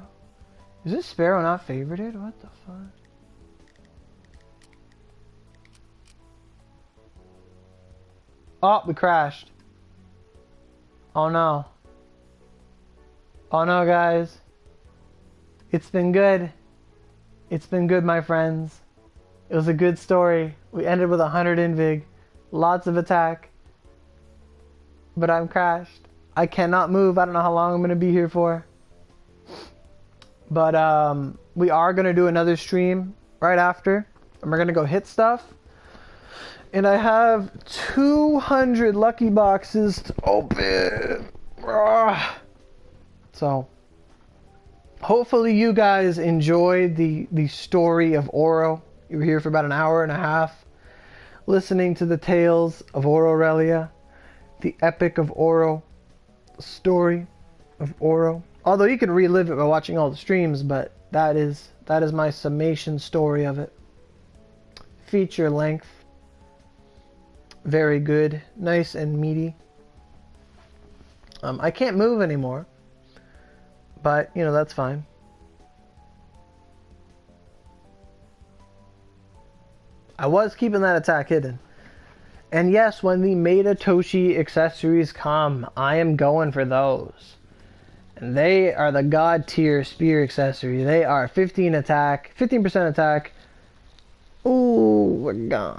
Is this sparrow not favorited? What the fuck? Oh, we crashed. Oh no. Oh no, guys. It's been good. It's been good, my friends. It was a good story. We ended with 100 invig. Lots of attack. But I'm crashed. I cannot move. I don't know how long I'm going to be here for. But we are going to do another stream right after. And we're going to go hit stuff. And I have 200 lucky boxes to open. So, hopefully you guys enjoyed the story of Oro. You were here for about an hour and a half listening to the tales of Aurorelia, the epic of Oro, story of Oro. Although you can relive it by watching all the streams, but that is my summation story of it. Feature length. Very good. Nice and meaty. I can't move anymore. But, you know, that's fine. I was keeping that attack hidden. And yes, when the Meta Toshi accessories come, I am going for those. And they are the god tier spear accessory. They are 15% attack. Ooh, we're gone.